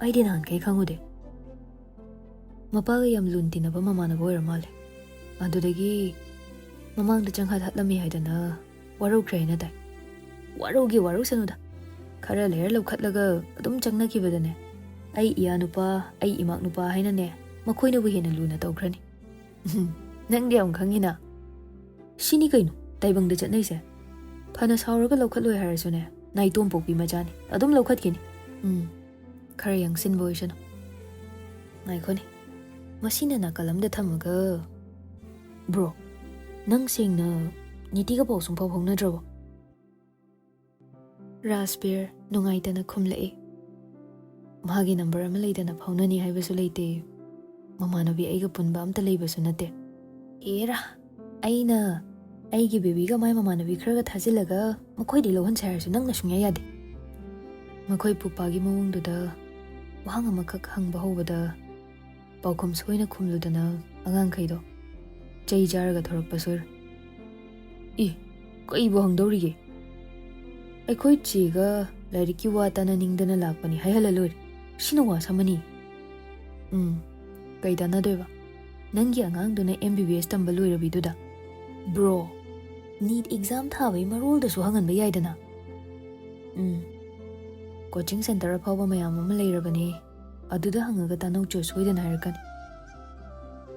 ꯑꯩꯗꯤ ꯅꯍꯥꯟꯈꯩ ꯈꯪꯉꯨꯗꯦ꯫ ꯃꯄꯥꯒ ꯌꯥꯝ ꯂꯨꯅ ꯇꯤꯟꯅꯕ ꯃꯃꯥꯟꯅꯕ ꯑꯣꯏꯔ ꯃꯥꯜꯂꯦ, ꯑꯗꯨꯗꯒꯤ ꯃꯃꯥꯡꯗ ꯆꯪꯍꯠꯂꯝꯃꯤ ꯍꯥꯏꯗꯅ ꯋꯥꯔꯧꯈ꯭ꯔꯦ ꯍꯥꯏꯅ ꯇꯥꯏ꯫ ꯋꯥꯔꯧꯁꯅꯨꯗ, ꯈꯔ ꯂꯩꯔ ꯂꯧꯈꯠꯂꯒ ꯑꯗꯨꯝ ꯆꯪꯅꯈꯤꯕꯗꯅꯦ, ꯑꯩ ꯏꯌꯥ ꯅꯨꯄꯥ, ꯑꯩ ꯏꯃꯥꯛ ꯅꯨꯄꯥ ꯍꯥꯏꯅꯅꯦ ꯃꯈꯣꯏꯅꯕꯨ ꯍꯦꯟꯅ ꯂꯨꯅ ꯇꯧꯈ꯭ꯔꯅꯤ꯫ ꯅꯪꯗꯤ ꯌꯥꯝ ꯈꯪꯉꯤꯅ꯫ ꯁꯤꯅꯤ ꯀꯩꯅꯣ ꯇꯥꯏꯕꯪꯗ ꯆꯠꯅꯩꯁꯦ, ꯐꯅ ꯁꯥꯎꯔꯒ ꯂꯧꯈꯠꯂꯣꯏ ꯍꯥꯏꯔꯁꯨꯅꯦ ꯅꯥꯏꯇꯣꯝ ꯄꯣꯛꯄꯤ ꯃꯆꯥꯅꯤ, ꯑꯗꯨꯝ ꯂꯧꯈꯠꯈꯤꯅꯤ꯫ ꯈꯔ ꯌꯥꯡꯁꯤꯟꯕ ꯑꯣꯏꯁꯅꯨ꯫ ꯉꯥꯏꯈꯣꯅꯦ, ꯃꯁꯤꯅ ꯅꯥꯀꯜ ꯑꯃꯗ ꯊꯝꯃꯒ, ꯕ꯭ꯔꯣ, ꯅꯪ ꯁꯦꯡꯅ ꯅꯤꯇꯤꯒ ꯄꯥꯎ ꯁꯨꯡꯐꯥꯎ ꯐꯥꯎꯅꯗ꯭ꯔꯕꯣ? ꯔꯥꯖꯕꯤꯔ ꯅꯨꯡꯉꯥꯏꯇꯅ ꯈꯨꯝꯂꯛꯏ꯫ ꯃꯥꯒꯤ ꯅꯝꯕꯔ ꯑꯃ ꯂꯩꯗꯅ ꯐꯥꯎꯅꯅꯤ ꯍꯥꯏꯕꯁꯨ ꯂꯩꯇꯦ, ꯃꯃꯥꯟꯅꯕꯤ ꯑꯩꯒ ꯄꯨꯟꯕ ꯑꯝꯇ ꯂꯩꯕꯁꯨ ꯅꯠꯇꯦ꯫ ꯑꯦꯔꯥ, ꯑꯩꯅ ꯑꯩꯒꯤ ꯕꯦꯕꯤꯒ ꯃꯥꯏ ꯃꯃꯥꯟꯅꯕꯤ ꯈꯔꯒ ꯊꯥꯖꯤꯜꯂꯒ ꯃꯈꯣꯏꯗꯤ ꯂꯧꯍꯟꯁꯦ ꯍꯥꯏꯔꯁꯨ ꯅꯪꯅ ꯁꯨꯡꯌꯥ ꯌꯥꯗꯦ꯫ ꯃꯈꯣꯏ ꯄꯨꯄꯥꯒꯤ ꯃꯑꯣꯡꯗꯨꯗ ꯋꯥꯍꯪ ꯑꯃꯈꯛ ꯍꯪꯕ ꯍꯧꯕꯗ ꯄꯥꯎꯈꯨꯝ ꯁꯣꯏꯅ ꯈꯨꯝꯂꯨꯗꯅ ꯑꯉꯥꯡꯈꯩꯗꯣ ꯆꯩ ꯆꯥꯔꯒ ꯊꯣꯔꯛꯄ ꯁꯣꯏꯔꯣꯏ꯫ ꯀꯩꯕꯨ ꯍꯪꯗꯧꯔꯤꯒꯦ? ꯑꯩꯈꯣꯏ ꯆꯦꯒ ꯂꯥꯏꯔꯤꯛꯀꯤ ꯋꯥ ꯇꯥꯟꯅꯅꯤꯡꯗꯅ ꯂꯥꯛꯄꯅꯤ ꯍꯥꯏꯍꯜꯂ ꯂꯣꯏꯔꯦ, ꯁꯤꯅ ꯋꯥ ꯁꯝꯃꯅꯤ꯫ ꯀꯩ ꯇꯥꯟꯅꯗꯣꯏꯕ? ꯅꯪꯒꯤ ꯑꯉꯥꯡꯗꯨꯅ MBBS ꯇꯝꯕ ꯂꯣꯏꯔꯕꯤꯗꯨꯗ ꯕ꯭ꯔꯣ, ꯅꯤꯠ ꯑꯦꯛꯖꯥꯝ ꯊꯥꯕꯩ ꯃꯔꯣꯜꯗꯁꯨ ꯍꯪꯍꯟꯕ ꯌꯥꯏꯗꯅ꯫ ꯀꯣꯆꯤꯡ ꯁꯦꯟꯇꯔ ꯑꯐꯥꯎꯕ ꯃꯌꯥꯝ ꯑꯃ ꯂꯩꯔꯕꯅꯤ, ꯑꯗꯨꯗ ꯍꯪꯉꯒ ꯇꯥꯅꯧꯆꯣ ꯁꯣꯏꯗꯅ ꯍꯥꯏꯔꯛꯀꯅꯤ꯫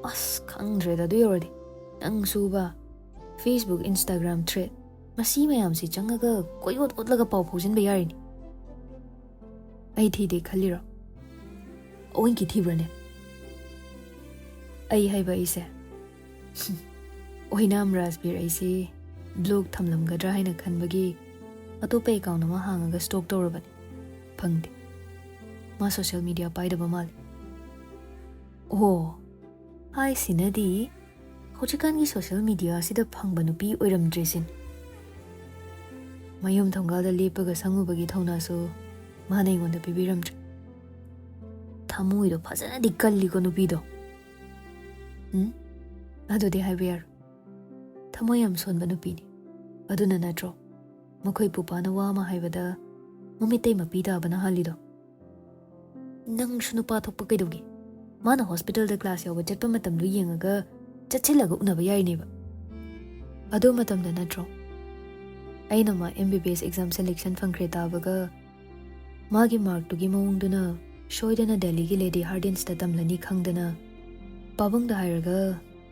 ꯑꯁ ꯈꯪꯗ꯭ꯔꯦꯗ, ꯑꯗꯨ ꯌꯧꯔꯗꯤ ꯅꯪ ꯁꯨꯕ ꯐꯦꯁꯕꯨꯛ, ꯏꯟꯁꯇꯥꯒ꯭ꯔꯥꯝ ꯊ꯭ꯔꯦꯗ, ꯃꯁꯤ ꯃꯌꯥꯝꯁꯤ ꯆꯪꯉꯒ ꯀꯣꯏꯑꯣꯠ ꯑꯣꯠꯂꯒ ꯄꯥꯎ ꯐꯥꯎꯖꯤꯟꯕ ꯌꯥꯔꯤꯅꯤ꯫ ꯑꯩ ꯊꯤꯗꯦ ꯈꯜꯂꯤꯔꯣ? ꯑꯋꯣꯏꯡꯀꯤ ꯊꯤꯕ꯭ꯔꯅꯦ? ꯑꯩ ꯍꯥꯏꯕ ꯑꯩꯁꯦ ꯑꯣꯏꯅꯥꯝ ꯔꯥꯖꯕꯤꯔ ꯑꯩꯁꯤ ꯕ꯭ꯂꯣꯛ ꯊꯝꯂꯝꯒꯗ꯭ꯔꯥ ꯍꯥꯏꯅ ꯈꯟꯕꯒꯤ ꯑꯇꯣꯞꯄ ꯑꯦꯀꯥꯎꯟ ꯑꯃ ꯍꯥꯡꯉꯒ ꯁ꯭ꯇꯣꯛ ꯇꯧꯔꯕꯅꯤ, ꯐꯪꯗꯦ꯫ ꯃꯥ ꯁꯣꯁꯤꯌꯦꯜ ꯃꯤꯗꯤꯌꯥ ꯄꯥꯏꯗꯕ ꯃꯥꯜꯂꯤ꯫ ꯑꯣ, ꯍꯥꯏꯁꯤꯅꯗꯤ ꯍꯧꯖꯤꯛꯀꯥꯟꯒꯤ ꯁꯣꯁꯤꯌꯦꯜ ꯃꯤꯗꯤꯌꯥꯁꯤꯗ ꯐꯪꯕ ꯅꯨꯄꯤ ꯑꯣꯏꯔꯝꯗ꯭ꯔꯦꯁꯤꯅꯤ꯫ ꯃꯌꯨꯝ ꯊꯣꯡꯒꯥꯜꯗ ꯂꯦꯞꯄꯒ ꯁꯪꯉꯨꯕꯒꯤ ꯊꯧꯅꯥꯁꯨ ꯃꯥꯅ ꯑꯩꯉꯣꯟꯗ ꯄꯤꯕꯤꯔꯝꯗ꯭ꯔꯦ꯫ ꯊꯃꯣꯏꯗꯣ ꯐꯖꯅꯗꯤ ꯀꯜꯂꯤꯀꯣ ꯅꯨꯄꯤꯗꯣ꯫ ꯑꯗꯨꯗꯤ ꯍꯥꯏꯕ ꯌꯥꯔꯣꯏ, ꯊꯃꯣꯏ ꯌꯥꯝ ꯁꯣꯟꯕ ꯅꯨꯄꯤꯅꯤ ꯑꯗꯨꯅ ꯅꯠꯇ꯭ꯔꯣ ꯃꯈꯣꯏ ꯄꯨꯄꯥꯅ ꯋꯥ ꯑꯃ ꯍꯥꯏꯕꯗ ꯃꯃꯤꯠꯇꯩ ꯃꯄꯤ ꯇꯥꯕꯅ ꯍꯥꯜꯂꯤꯗꯣ ꯅꯪꯁꯨ ꯅꯨꯄꯥ ꯊꯣꯛꯄ ꯀꯩꯗꯧꯒꯦ ꯃꯥꯅ ꯍꯣꯁꯄꯤꯇꯥꯜꯗ ꯀ꯭ꯂꯥꯁ ꯌꯥꯎꯕ ꯆꯠꯄ ꯃꯇꯝꯗꯨ ꯌꯦꯡꯉꯒ ꯆꯠꯁꯤꯜꯂꯒ ꯎꯅꯕ ꯌꯥꯏꯅꯦꯕ ꯑꯗꯨ ꯃꯇꯝꯗ ꯅꯠꯇ꯭ꯔꯣ ꯑꯩꯅ ꯃꯥ MBBS ꯑꯦꯛꯖꯥꯝ ꯁꯦꯂꯦꯛꯁꯟ ꯐꯪꯈ꯭ꯔꯦ ꯇꯥꯕꯒ ꯃꯥꯒꯤ ꯃꯥꯔꯛꯇꯨꯒꯤ ꯃꯑꯣꯡꯗꯨꯅ ꯁꯣꯏꯗꯅ ꯗꯦꯜꯂꯤꯒꯤ ꯂꯦꯗꯤ ꯍꯥꯔꯗꯤꯟꯁꯇ ꯇꯝꯂꯅꯤ ꯈꯪꯗꯅ ꯄꯥꯕꯨꯡꯗ ꯍꯥꯏꯔꯒ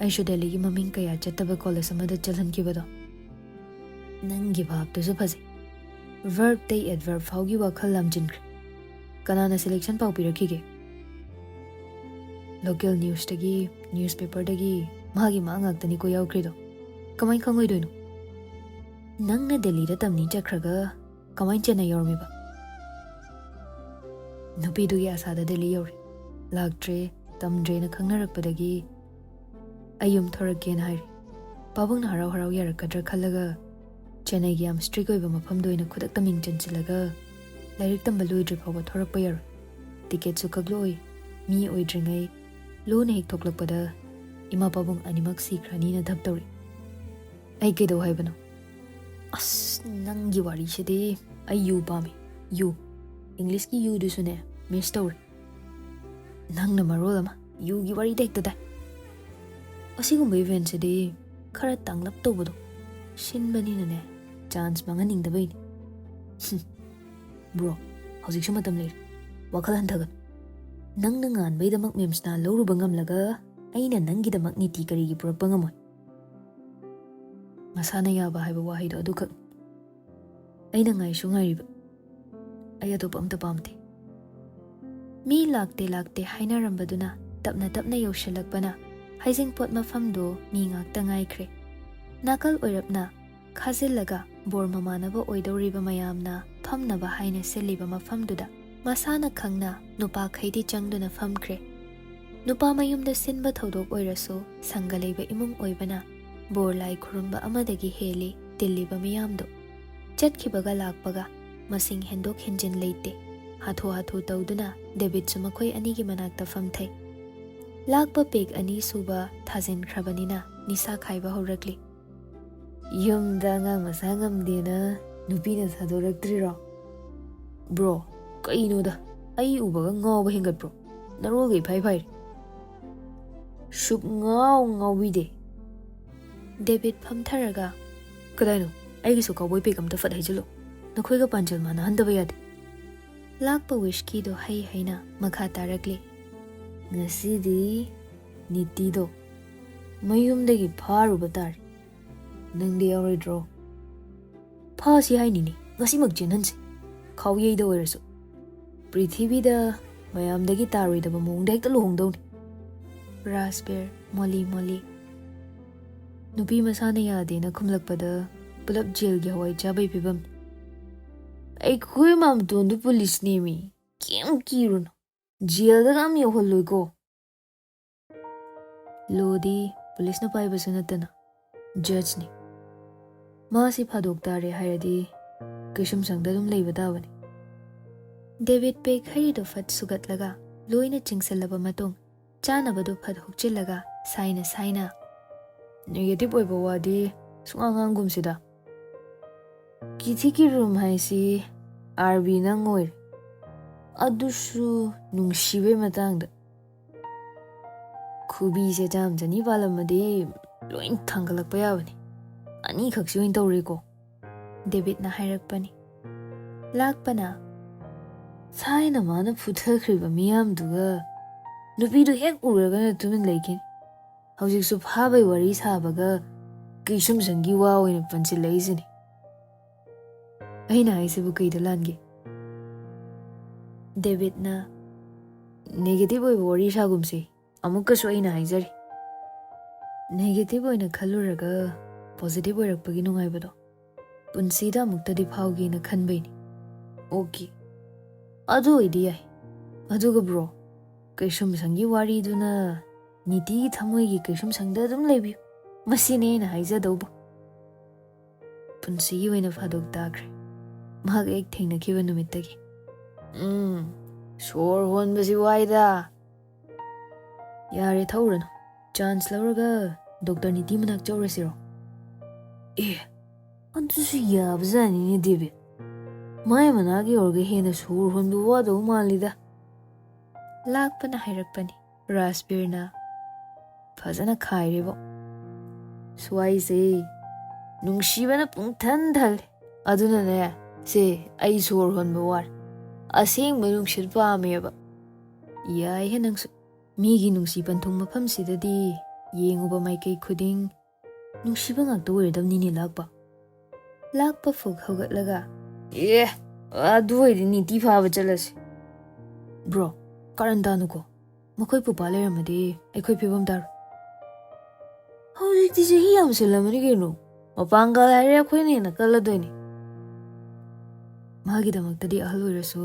ꯑꯩꯁꯨ ꯗꯦꯜꯂꯤꯒꯤ ꯃꯃꯤꯡ ꯀꯌꯥ ꯆꯠꯇꯕ ꯀꯣꯂꯦꯖ ꯑꯃꯗ ꯆꯠꯍꯟꯈꯤꯕꯗꯣ ꯅꯪꯒꯤ ꯚꯥꯕꯇꯨꯁꯨ ꯐꯖꯩ ꯚꯔꯕꯇꯩ ꯑꯦꯗꯚꯔb ꯐꯥꯎꯒꯤ ꯋꯥꯈꯜ ꯂꯥꯝꯖꯤꯟꯈ꯭ꯔꯦ ꯀꯅꯥꯅ ꯁꯦꯂꯦꯛꯁꯟ ꯄꯥꯎ ꯄꯤꯔꯛꯈꯤꯒꯦ ꯂꯣꯀꯦꯜ ꯅ꯭ꯌꯨꯁꯇꯒꯤ ꯅ꯭ꯌꯨꯁꯄꯦꯄꯔꯗꯒꯤ ꯃꯥꯒꯤ ꯃꯥ ꯉꯥꯛꯇꯅꯤꯀꯣ ꯌꯥꯎꯈ꯭ꯔꯤꯗꯣ ꯀꯃꯥꯏꯅ ꯈꯪꯉꯣꯏꯗꯣꯏꯅꯣ ꯅꯪꯅ ꯗꯦꯜꯂꯤꯗ ꯇꯝꯅꯤ ꯆꯠꯈ꯭ꯔꯒ ꯀꯃꯥꯏꯅ ꯆꯦꯟꯅꯩ ꯌꯧꯔꯝꯃꯤꯕ ꯅꯨꯄꯤꯗꯨꯒꯤ ꯑꯁꯥꯗ ꯗꯦꯜꯂꯤ ꯌꯧꯔꯦ ꯂꯥꯛꯇ꯭ꯔꯦ ꯇꯝꯗ꯭ꯔꯦꯅ ꯈꯪꯅꯔꯛꯄꯗꯒꯤ ꯑꯩ ꯌꯨꯝ ꯊꯣꯔꯛꯀꯦꯅ ꯍꯥꯏꯔꯦ ꯄꯥꯕꯨꯡꯅ ꯍꯔꯥꯎ ꯍꯔꯥꯎ ꯌꯥꯔꯛꯀꯗ꯭ꯔꯥ ꯈꯜꯂꯒ ꯆꯦꯟꯅꯩꯒꯤ ꯌꯥꯝ ꯁ꯭ꯇ꯭ꯔꯤꯛ ꯑꯣꯏꯕ ꯃꯐꯝꯗ ꯑꯣꯏꯅ ꯈꯨꯗꯛꯇ ꯃꯤꯡ ꯆꯟꯁꯤꯜꯂꯒ ꯂꯥꯏꯔꯤꯛ ꯇꯝꯕ ꯂꯣꯏꯗ꯭ꯔꯤ ꯐꯥꯎꯕ ꯊꯣꯔꯛꯄ ꯌꯥꯔꯣꯏ ꯇꯤꯀꯦꯠꯁꯨ ꯀꯛꯂꯛꯑꯣꯏ ꯃꯤ ꯑꯣꯏꯗ꯭ꯔꯤꯉꯩ ꯂꯣꯟꯅ ꯍꯦꯛ ꯊꯣꯛꯂꯛꯄꯗ ꯏꯃꯥ ꯄꯥꯕꯨꯡ ꯑꯅꯤꯃꯛ ꯁꯤꯈ꯭ꯔꯅꯤꯅ ꯙꯞ ꯇꯧꯔꯤ ꯑꯩ ꯀꯩꯗꯧ ꯍꯥꯏꯕꯅꯣ ꯑꯁ ꯅꯪꯒꯤ ꯋꯥꯔꯤꯁꯤꯗꯤ ꯑꯩ ꯌꯨ ꯄꯥꯝꯃꯤ ꯌꯨ ꯏꯪꯂꯤꯁꯀꯤ ꯌꯨꯗꯨꯁꯨꯅꯦ ꯃꯤꯁ ꯇꯧꯔꯦ ꯅꯪꯅ ꯃꯔꯣꯜ ꯑꯃ ꯌꯨꯒꯤ ꯋꯥꯔꯤꯗ ꯍꯦꯛꯇ ꯇꯥꯏ ꯑꯁꯤꯒꯨꯝꯕ ꯏꯚꯦꯟꯠꯁꯤꯗꯤ ꯈꯔ ꯇꯥꯡꯂꯞ ꯇꯧꯕꯗꯣ ꯁꯤꯟꯕꯅꯤꯅꯅꯦ ꯆꯥꯟꯁ ꯃꯥꯡꯍꯟꯅꯤꯡꯗꯕꯩꯅꯤ ꯕ꯭ꯔꯣ ꯍꯧꯖꯤꯛꯁꯨ ꯃꯇꯝ ꯂꯩꯔꯤ ꯋꯥꯈꯜ ꯍꯟꯊꯒꯅꯨ ꯅꯪꯅ ꯉꯥꯟꯕꯩꯗꯃꯛ ꯃꯦꯝꯁꯅ ꯂꯧꯔꯨꯕ ꯉꯝꯂꯒ ꯑꯩꯅ ꯅꯪꯒꯤꯗꯃꯛ ꯅꯤꯇꯤ ꯀꯔꯤꯒꯤ ꯄꯨꯔꯛꯄ ꯉꯝꯃꯣꯏ ꯃꯁꯥꯅ ꯌꯥꯕ ꯍꯥꯏꯕ ꯋꯥꯍꯩꯗꯣ ꯑꯗꯨꯈꯛ ꯑꯩꯅ ꯉꯥꯏꯁꯨ ꯉꯥꯏꯔꯤꯕ ꯑꯩ ꯑꯇꯣꯞꯄ ꯑꯝꯇ ꯄꯥꯝꯗꯦ ꯃꯤ ꯂꯥꯛꯇꯦ ꯂꯥꯛꯇꯦ ꯍꯥꯏꯅꯔꯝꯕꯗꯨꯅ ꯇꯞꯅ ꯇꯞꯅ ꯌꯧꯁꯤꯜꯂꯛꯄꯅ ꯍꯩꯖꯤꯡꯄꯣꯠ ꯃꯐꯝꯗꯣ ꯃꯤ ꯉꯥꯛꯇ ꯉꯥꯏꯈ꯭ꯔꯦ ꯅꯥꯀꯜ ꯑꯣꯏꯔꯞꯅ ꯈꯥꯖꯤꯜꯂꯒ ꯕꯣꯔ ꯃꯃꯥꯟꯅꯕ ꯑꯣꯏꯗꯧꯔꯤꯕ ꯃꯌꯥꯝꯅ ꯐꯝꯅꯕ ꯍꯥꯏꯅ ꯁꯤꯜꯂꯤꯕ ꯃꯐꯝꯗꯨꯗ ꯃꯁꯥꯅ ꯈꯪꯅ ꯅꯨꯄꯥꯈꯩꯗꯤ ꯆꯪꯗꯨꯅ ꯐꯝꯈ꯭ꯔꯦ ꯅꯨꯄꯥ ꯃꯌꯨꯝꯗ ꯁꯤꯟꯕ ꯊꯧꯗꯣꯛ ꯑꯣꯏꯔꯁꯨ ꯁꯪꯒ ꯂꯩꯕ ꯏꯃꯨꯡ ꯑꯣꯏꯕꯅ ꯕꯣꯔ ꯂꯥꯏ ꯈꯨꯔꯨꯝꯕ ꯑꯃꯗꯒꯤ ꯍꯦꯜꯂꯤ ꯇꯤꯜꯂꯤꯕ ꯃꯤꯌꯥꯝꯗꯣ ꯆꯠꯈꯤꯕꯒ ꯂꯥꯛꯄꯒ ꯃꯁꯤꯡ ꯍꯦꯟꯗꯣꯛ ꯍꯦꯟꯖꯤꯟ ꯂꯩꯇꯦ ꯍꯥꯊꯨ ꯍꯥꯊꯨ ꯇꯧꯗꯨꯅ ꯗꯦꯕꯤꯠꯁꯨ ꯃꯈꯣꯏ ꯑꯅꯤꯒꯤ ꯃꯅꯥꯛꯇ ꯐꯝꯊꯩ ꯂꯥꯛꯄ ꯄꯦꯛ ꯑꯅꯤ ꯁꯨꯕ ꯊꯥꯖꯤꯟꯈ꯭ꯔꯕꯅꯤꯅ ꯅꯤꯁꯥ ꯈꯥꯏꯕ ꯍꯧꯔꯛꯂꯤ ꯌꯨꯝꯗ ꯑꯉꯥꯡ ꯃꯁꯥ ꯉꯝꯗꯦꯅ ꯅꯨꯄꯤꯅ ꯊꯥꯗꯣꯔꯛꯇ꯭ꯔꯤꯔꯣ ꯕ꯭ꯔꯣ ꯀꯩꯅꯣꯗ ꯑꯩ ꯎꯕꯒ ꯉꯥꯎꯕ ꯍꯦꯟꯒꯠꯄ꯭ꯔꯣ ꯅꯔꯣꯜꯒ ꯏꯐꯥꯏ ꯐꯥꯏꯔꯦ ꯁꯨꯛꯉꯥꯎ ꯉꯥꯎꯕꯤꯗꯦ ꯗꯦꯕꯤꯠ ꯐꯝꯊꯔꯒ ꯀꯗꯥꯏꯅꯣ ꯑꯩꯒꯤꯁꯨ ꯀꯥꯎꯕꯣꯏ ꯄꯦꯛ ꯑꯝꯇ ꯐꯠ ꯍꯩꯖꯤꯜꯂꯣ ꯅꯈꯣꯏꯒ ꯄꯥꯟꯖꯤꯜ ꯃꯥꯟꯅꯍꯟꯗꯕ ꯌꯥꯗꯦ ꯂꯥꯛꯄ ꯋꯤꯁꯀꯤꯗꯣ ꯍꯩ ꯍꯩꯅ ꯃꯈꯥ ꯇꯥꯔꯛꯂꯤ ꯉꯁꯤꯗꯤ ꯅꯤꯇꯤꯗꯣ ꯃꯌꯨꯝꯗꯒꯤ ꯐꯥꯔꯨꯕ ꯇꯥꯔꯦ ꯅꯪꯗꯤ ꯌꯥꯎꯔꯣꯏꯗ꯭ꯔꯣ ꯐꯥꯁꯤ ꯍꯥꯏꯅꯤꯅꯦ ꯉꯁꯤꯃꯛ ꯆꯦꯟꯍꯟꯁꯤ ꯈꯥꯎꯌꯩꯗ ꯑꯣꯏꯔꯁꯨ ꯄ꯭ꯔꯤꯊꯤꯕꯤꯗ ꯃꯌꯥꯝꯗꯒꯤ ꯇꯥꯔꯣꯏꯗꯕ ꯃꯑꯣꯡꯗ ꯍꯦꯛꯇ ꯂꯨꯍꯣꯡꯗꯧꯅꯤ ꯔꯥꯁꯕꯦꯔ ꯃꯣꯂꯤ ꯃꯣꯂꯤ ꯅꯨꯄꯤ ꯃꯁꯥꯅ ꯌꯥꯗꯦꯅ ꯈꯨꯝꯂꯛꯄꯗ ꯄꯨꯂꯞ ꯖꯦꯜꯒꯤ ꯍꯋꯥꯏ ꯆꯥꯕꯩ ꯐꯤꯕꯝ ꯑꯩꯈꯣꯏ ꯃꯥꯝꯇꯣꯟꯗꯨ ꯄꯨꯂꯤꯁꯅꯦꯃꯤ ꯀꯩꯝ ꯀꯤꯔꯨꯅꯨ ꯖꯦꯜꯗꯒ ꯑꯝ ꯌꯧꯍꯜꯂꯣꯏꯀꯣ ꯂꯣꯗꯤ ꯄꯨꯂꯤꯁꯅ ꯄꯥꯏꯕꯁꯨ ꯅꯠꯇꯅ ꯖꯠꯁꯅꯤ ꯃꯥꯁꯤ ꯐꯥꯗꯣꯛ ꯇꯥꯔꯦ ꯍꯥꯏꯔꯗꯤ ꯀꯩꯁꯨꯝꯁꯪꯗ ꯑꯗꯨꯝ ꯂꯩꯕ ꯇꯥꯕꯅꯤ ꯗꯦꯕꯤꯠ ꯄꯦꯛ ꯍꯩꯔꯤꯗꯨ ꯐꯠ ꯁꯨꯒꯠꯂꯒ ꯂꯣꯏꯅ ꯆꯤꯡꯁꯤꯜꯂꯕ ꯃꯇꯨꯡ ꯆꯥꯅꯕꯗꯨ ꯐꯠ ꯍꯨꯛꯆꯤꯜꯂꯒ ꯁꯥꯏꯅ ꯁꯥꯏꯅ ꯅꯦꯒꯦꯇꯤꯚ ꯑꯣꯏꯕ ꯋꯥꯗꯤ ꯁꯨꯡꯉꯥꯡꯉꯥꯡꯒꯨꯝꯁꯤꯗ ꯀꯤꯊꯤꯀꯤ ꯔꯨꯝ ꯍꯥꯏꯁꯤ RB ꯅꯪ ꯑꯣꯏꯔꯦ ꯑꯗꯨꯁꯨ ꯅꯨꯡꯁꯤꯕꯩ ꯃꯇꯥꯡꯗ ꯈꯨꯕꯤꯁꯦ ꯆꯥꯝ ꯆꯅꯤ ꯄꯥꯜꯂꯝꯃꯗꯤ ꯂꯣꯏ ꯊꯥꯡꯒꯠꯂꯛꯄ ꯌꯥꯕꯅꯤ ꯑꯅꯤꯈꯛꯁꯤ ꯑꯣꯏꯅ ꯇꯧꯔꯦꯀꯣ ꯗꯦꯕꯤꯠꯅ ꯍꯥꯏꯔꯛꯄꯅꯤ ꯂꯥꯛꯄꯅ ꯊꯥꯏꯅ ꯃꯥꯅ ꯐꯨꯊꯈ꯭ꯔꯤꯕ ꯃꯤꯌꯥꯝꯗꯨꯒ ꯅꯨꯄꯤꯗꯨ ꯍꯦꯛ ꯎꯔꯒꯅ ꯇꯨꯃꯤꯟ ꯂꯩꯈꯤꯅꯤ ꯍꯧꯖꯤꯛꯁꯨ ꯐꯥꯕꯩ ꯋꯥꯔꯤ ꯁꯥꯕꯒ ꯀꯩꯁꯨꯝꯁꯪꯒꯤ ꯋꯥ ꯑꯣꯏꯅ ꯄꯟꯁꯤꯜꯂꯛꯏꯁꯤꯅꯤ ꯑꯩꯅ ꯍꯥꯏꯁꯤꯕꯨ ꯀꯩꯗ ꯂꯥꯟꯒꯦ ꯗꯦꯕꯤꯠꯅ ꯅꯦꯒꯦꯇꯤꯚ ꯑꯣꯏꯕ ꯋꯥꯔꯤ ꯁꯥꯒꯨꯝꯁꯤ ꯑꯃꯨꯛꯀꯁꯨ ꯑꯩꯅ ꯍꯥꯏꯖꯔꯤ ꯅꯦꯒꯦꯇꯤꯚ ꯑꯣꯏꯅ ꯈꯜꯂꯨꯔꯒ ꯄꯣꯖꯤꯇꯤꯚ ꯑꯣꯏꯔꯛꯄꯒꯤ ꯅꯨꯡꯉꯥꯏꯕꯗꯣ ꯄꯨꯟꯁꯤꯗ ꯑꯃꯨꯛꯇꯗꯤ ꯐꯥꯎꯒꯦꯅ ꯈꯟꯕꯩꯅꯤ ꯑꯣꯀꯦ ꯑꯗꯨ ꯑꯣꯏꯗꯤ ꯌꯥꯏ ꯑꯗꯨꯒ ꯕ꯭ꯔꯣ ꯀꯩꯁꯨꯝꯁꯪꯒꯤ ꯋꯥꯔꯤꯗꯨꯅ ꯅꯤꯇꯤꯒꯤ ꯊꯃꯣꯏꯒꯤ ꯀꯩꯁꯨꯝꯁꯪꯗ ꯑꯗꯨꯝ ꯂꯩꯕꯤꯌꯨ ꯃꯁꯤꯅꯦ ꯑꯩꯅ ꯍꯥꯏꯖꯗꯧꯕ ꯄꯨꯟꯁꯤꯒꯤ ꯑꯣꯏꯅ ꯐꯥꯗꯣꯛ ꯇꯥꯈ꯭ꯔꯦ ꯃꯍꯥꯛ ꯍꯦꯛ ꯊꯦꯡꯅꯈꯤꯕ ꯅꯨꯃꯤꯠꯇꯒꯤ ꯁꯣꯔ ꯍꯣꯟꯕꯁꯤ ꯋꯥꯏꯗ ꯌꯥꯔꯦ ꯊꯧꯔꯅꯨ ꯆꯥꯟꯁ ꯂꯧꯔꯒ ꯗꯣꯛꯇꯔ ꯅꯤꯇꯤ ꯃꯅꯥꯛ ꯆꯧꯔꯁꯤꯔꯣ ꯑꯗꯨꯁꯨ ꯌꯥꯕꯖꯥꯠꯅꯤꯅꯦ ꯗꯦꯕꯤꯠ. ꯃꯥꯏ ꯃꯅꯥꯛꯀꯤ ꯑꯣꯏꯔꯒ ꯍꯦꯟꯅ ꯁꯣꯔ ꯍꯣꯟꯕ ꯋꯥꯗꯧ ꯃꯥꯜꯂꯤꯗ. ꯂꯥꯛꯄꯅ ꯍꯥꯏꯔꯛꯄꯅꯤ. ꯔꯥꯖꯕꯤꯔꯅ ꯐꯖꯅ ꯈꯥꯏꯔꯦꯕꯣ. ꯁ꯭ꯋꯥꯏꯁꯦ ꯅꯨꯡꯁꯤꯕꯅ ꯄꯨꯡꯊꯟ ꯊꯜꯂꯦ. ꯑꯗꯨꯅꯅꯦ ꯁꯦ ꯑꯩ ꯁꯣꯔ ꯍꯣꯟꯕ ꯋꯥꯔꯦ. ꯑꯁꯦꯡꯕ ꯅꯨꯡꯁꯤꯠ ꯄꯥꯝꯃꯦꯕ. ꯌꯥꯏꯍꯦ ꯅꯪꯁꯨ. ꯃꯤꯒꯤ ꯅꯨꯡꯁꯤ ꯄꯟꯊꯨꯡ ꯃꯐꯝꯁꯤꯗꯗꯤ ꯌꯦꯡꯉꯨꯕ ꯃꯥꯏꯀꯩ ꯈꯨꯗꯤꯡ ꯅꯨꯡꯁꯤꯕ ꯉꯥꯛꯇ ꯑꯣꯏꯔꯗꯕꯅꯤꯅꯦ ꯂꯥꯛꯄ. ꯂꯥꯛꯄ ꯐꯨꯛ ꯍꯧꯒꯠꯂꯒ ꯑꯗꯨ ꯑꯣꯏꯔꯗꯤ ꯅꯤꯇꯤ ꯐꯥꯕ ꯆꯠꯂꯁꯤ. ꯕ꯭ꯔꯣ ꯀꯥꯔꯟ ꯇꯥꯅꯨꯀꯣ. ꯃꯈꯣꯏ ꯄꯨꯄꯥ ꯂꯩꯔꯝꯃꯗꯤ ꯑꯩꯈꯣꯏ ꯐꯤꯕꯝ ꯇꯥꯔꯣ. ꯍꯧꯖꯤꯛꯇꯤ ꯆꯍꯤ ꯌꯥꯝꯁꯤꯜꯂꯝꯃꯅꯤ ꯀꯩꯅꯣ. ꯃꯄꯥꯡꯒꯜ ꯍꯥꯏꯔꯦ ꯑꯩꯈꯣꯏꯅ ꯍꯦꯟꯅ ꯀꯜꯂꯗꯣꯏꯅꯤ. ꯃꯥꯒꯤꯗꯃꯛꯇꯗꯤ ꯑꯍꯜ ꯑꯣꯏꯔꯁꯨ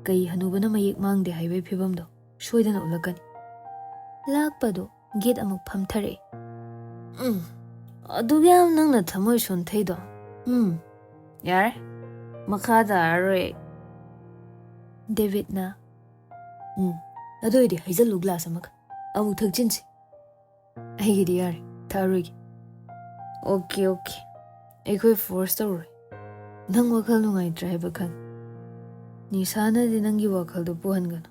ꯀꯩ ꯍꯅꯨꯕꯅ ꯃꯌꯦꯛ ꯃꯥꯡꯗꯦ ꯍꯥꯏꯕꯒꯤ ꯐꯤꯕꯝꯗꯣ ꯁꯣꯏꯗꯅ ꯎꯠꯂꯛꯀꯅꯤ. ꯂꯥꯛꯄꯗꯣ ꯒꯦꯠ ꯑꯃꯨꯛ ꯐꯝꯊꯔꯛꯑꯦ. ꯑꯗꯨꯒ ꯌꯥꯝ ꯅꯪꯅ ꯊꯃꯣꯏ ꯁꯣꯟꯊꯩꯗꯣ. ꯌꯥꯔꯦ ꯃꯈꯥ ꯇꯥꯔꯔꯣꯏ. ꯗꯦꯕꯤꯠꯅ ꯑꯗꯨ ꯑꯣꯏꯔꯗꯤ ꯍꯩꯖꯜꯂꯨ ꯒ꯭ꯂꯥꯁ ꯑꯃꯒ ꯑꯃꯨꯛ ꯊꯛꯆꯤꯟꯁꯤ. ꯑꯩꯒꯤꯗꯤ ꯌꯥꯔꯦ ꯊꯛꯑꯔꯣꯏꯒꯦ. ꯑꯣꯀꯦ ꯑꯩꯈꯣꯏ ꯐꯣꯔꯁ ꯇꯧꯔꯣꯏ. ꯅꯪ ꯋꯥꯈꯜ ꯅꯨꯡꯉꯥꯏꯇ꯭ꯔꯦ ꯍꯥꯏꯕ ꯈꯪꯉꯤ. ꯅꯤꯁꯥꯅꯗꯤ ꯅꯪꯒꯤ ꯋꯥꯈꯜꯗꯣ ꯄꯨꯍꯟꯒꯅꯨ.